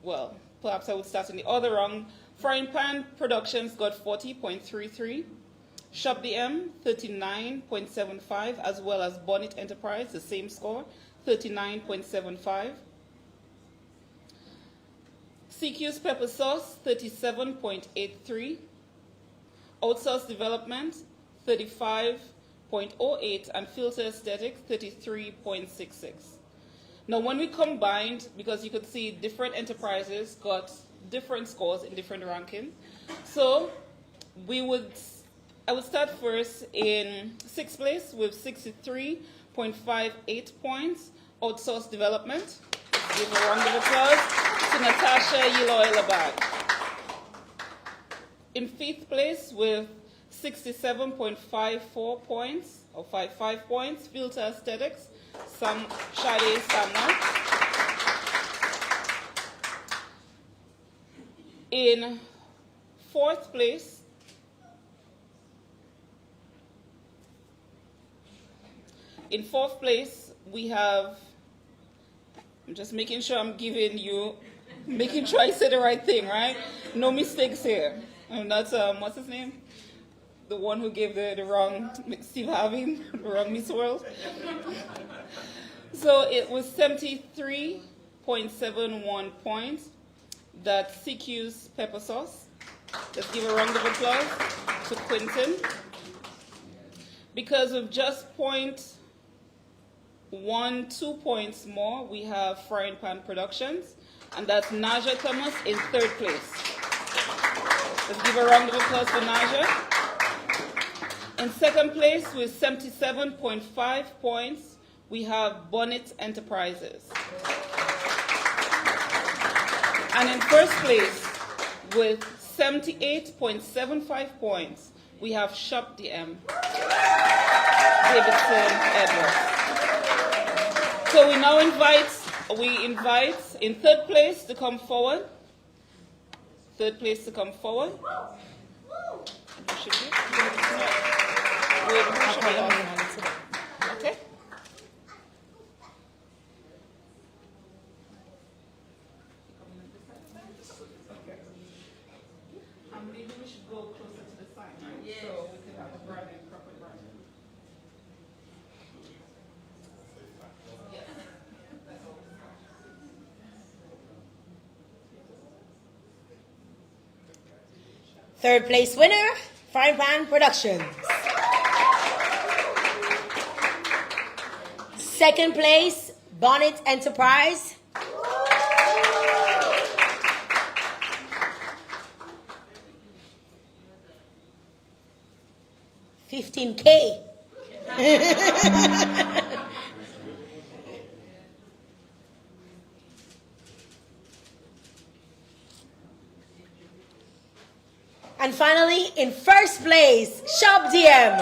well, perhaps I would start in the other rung. Frying Pan Productions got 40.33. ShopDM, 39.75, as well as Bonnet Enterprise, the same score, 39.75. CQ's Pepper Sauce, 37.83. Outsource Development, 35.08, and Filter Aesthetics, 33.66. Now, when we combined, because you could see different enterprises got different scores in different rankings, so I would start first in 6th place with 63.58 points, Outsource Development. Let's give a round of applause to Natasha Yiloy-Labad. In 5th place with 67.54 points, or 55 points, Filter Aesthetics, Shade Samna. In 4th place, we have, I'm just making sure I'm giving you, making sure I say the right thing, right? No mistakes here. And that's, what's his name? The one who gave the wrong, Steve Harvey, the wrong Miss World. So it was 73.71 points. That's CQ's Pepper Sauce. Let's give a round of applause to Quentin. Because of just 2 points more, we have Frying Pan Productions, and that's Naja Thomas in 3rd place. Let's give a round of applause for Naja. In 2nd place with 77.5 points, we have Bonnet Enterprises. And in first place, with 78.75 points, we have Shop DM, Davidson Edwards. So we now invite in third place to come forward. Third place to come forward. Okay. Maybe we should go closer to the sign, right? Yeah. So we can have a branding, proper branding. Third place winner, Frying Pan Productions. Second place, Bonnet Enterprise. $15K. And finally, in first place, Shop DM.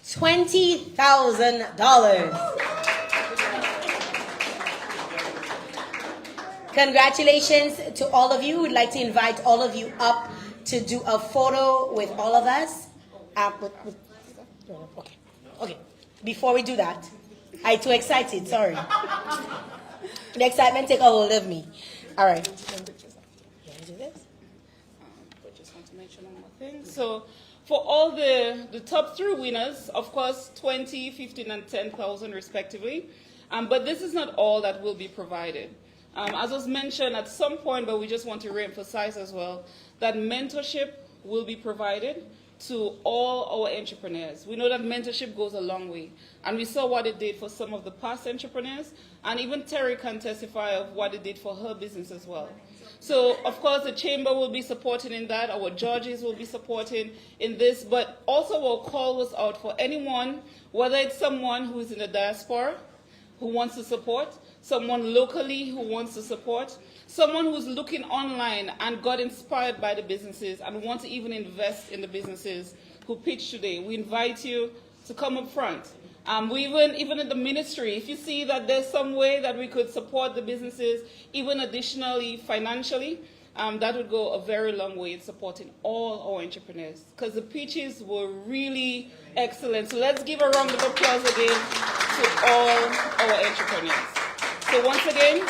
$20,000. Congratulations to all of you. We'd like to invite all of you up to do a photo with all of us. Okay. Before we do that, I'm too excited. Sorry. The excitement take a hold of me. All right. You want to do this? I just want to mention one more thing. So, for all the top three winners, of course, 20, 15, and 10,000 respectively. But this is not all that will be provided. As was mentioned at some point, but we just want to reemphasize as well, that mentorship will be provided to all our entrepreneurs. We know that mentorship goes a long way, and we saw what it did for some of the past entrepreneurs, and even Terry can testify of what it did for her business as well. So, of course, the chamber will be supporting in that, our judges will be supporting in this, but also our call was out for anyone, whether it's someone who is in the diaspora, who wants to support, someone locally who wants to support, someone who's looking online and got inspired by the businesses and wants to even invest in the businesses who pitched today. We invite you to come up front. We even in the ministry, if you see that there's some way that we could support the businesses, even additionally financially, that would go a very long way in supporting all our entrepreneurs, because the pitches were really excellent. So let's give a round of applause again to all our entrepreneurs. So once again,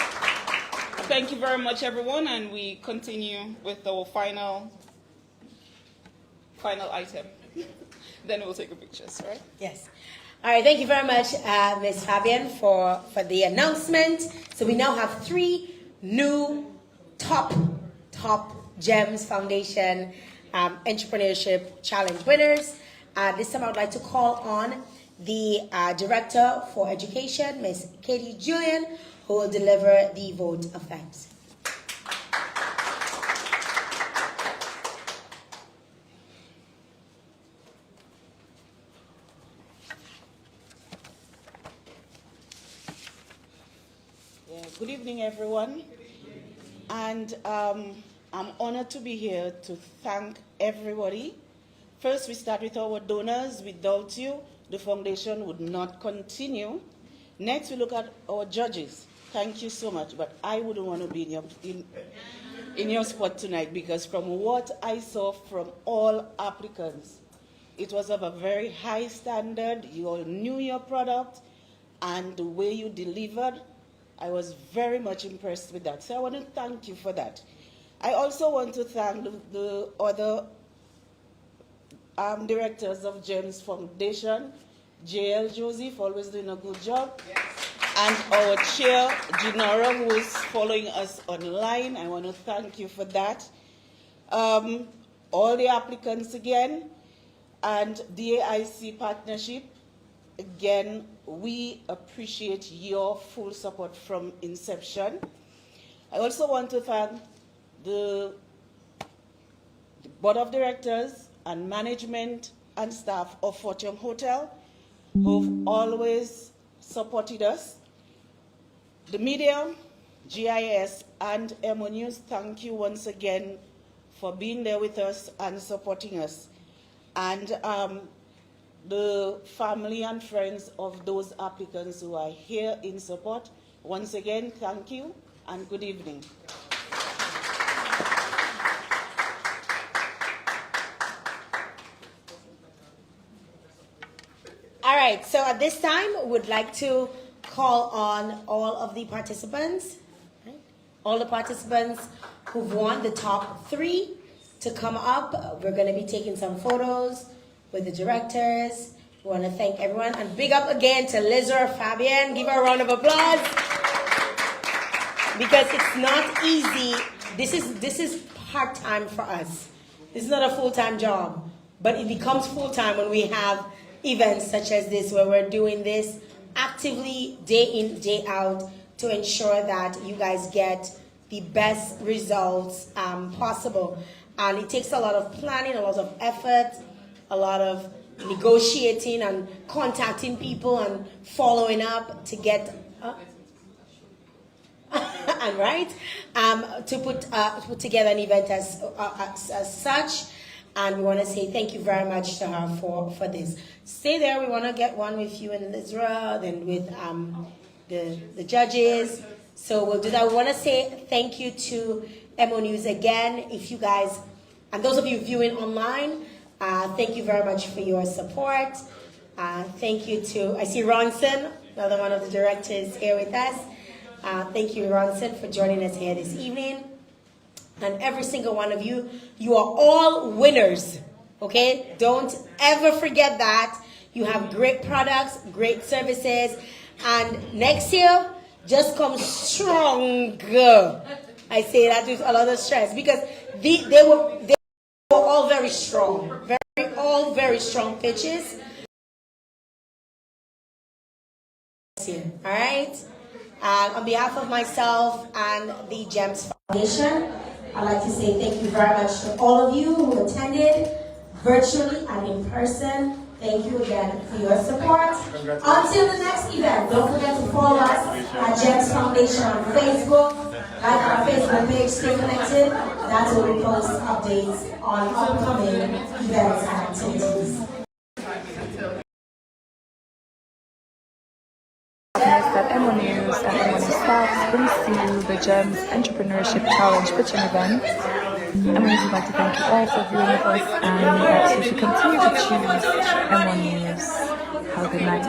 thank you very much, everyone, and we continue with our final item. Then we'll take the pictures, right? Yes. All right, thank you very much, Ms. Fabian, for the announcement. So we now have 3 new top GEMS Foundation Entrepreneurship Challenge winners. This time I would like to call on the Director for Education, Ms. Katie Julian, who will deliver the vote of thanks. Good evening, everyone. And I'm honored to be here to thank everybody. First, we start with our donors. Without you, the foundation would not continue. Next, we look at our judges. Thank you so much, but I wouldn't want to be in your spot tonight, because from what I saw from all applicants, it was of a very high standard. You all knew your product, and the way you delivered, I was very much impressed with that. So I want to thank you for that. I also want to thank the other directors of GEMS Foundation, JL Joseph, always doing a good job. Yes. And our chair, Genora, who is following us online. I want to thank you for that. All the applicants again, and DAIC partnership. Again, we appreciate your full support from inception. I also want to thank the Board of Directors and management and staff of Fortune Hotel, who've always supported us. The media, GIS, and MO News, thank you once again for being there with us and supporting us. And the family and friends of those applicants who are here in support, once again, thank you and good evening. All right, so at this time, we'd like to call on all of the participants, right? All the participants who've won the top 3 to come up. We're going to be taking some photos with the directors. We want to thank everyone and big up again to Lizzer Fabian. Give her a round of applause because it's not easy. This is part-time for us. This is not a full-time job, but it becomes full-time when we have events such as this where we're doing this actively day in, day out to ensure that you guys get the best results possible. And it takes a lot of planning, a lot of effort, a lot of negotiating and contacting people and following up to get and right to put together an event as such. And we want to say thank you very much to her for this. Stay there. We want to get one with you and Lizra, then with the judges. So we'll do that. We want to say thank you to MO News again. If you guys, and those of you viewing online, thank you very much for your support. Thank you to, I see Ronson, another one of the directors here with us. Thank you, Ronson, for joining us here this evening. And every single one of you, you are all winners, okay? Don't ever forget that. You have great products, great services, and next year, just come stronger. I say that with a lot of stress because they were all very strong, all very strong pitches. All right? On behalf of myself and the GEMS Foundation, I'd like to say thank you very much to all of you who attended virtually and in person. Thank you again for your support. Until the next event, don't forget to follow us at GEMS Foundation on Facebook. Like our Facebook page, stay connected. That's where we post updates on upcoming events and activities. That MO News and MO News staff brings to you the GEMS Entrepreneurship Challenge pitching event. And we would like to thank you all for viewing with us, and we ask you to continue to choose MO News. Have a good night.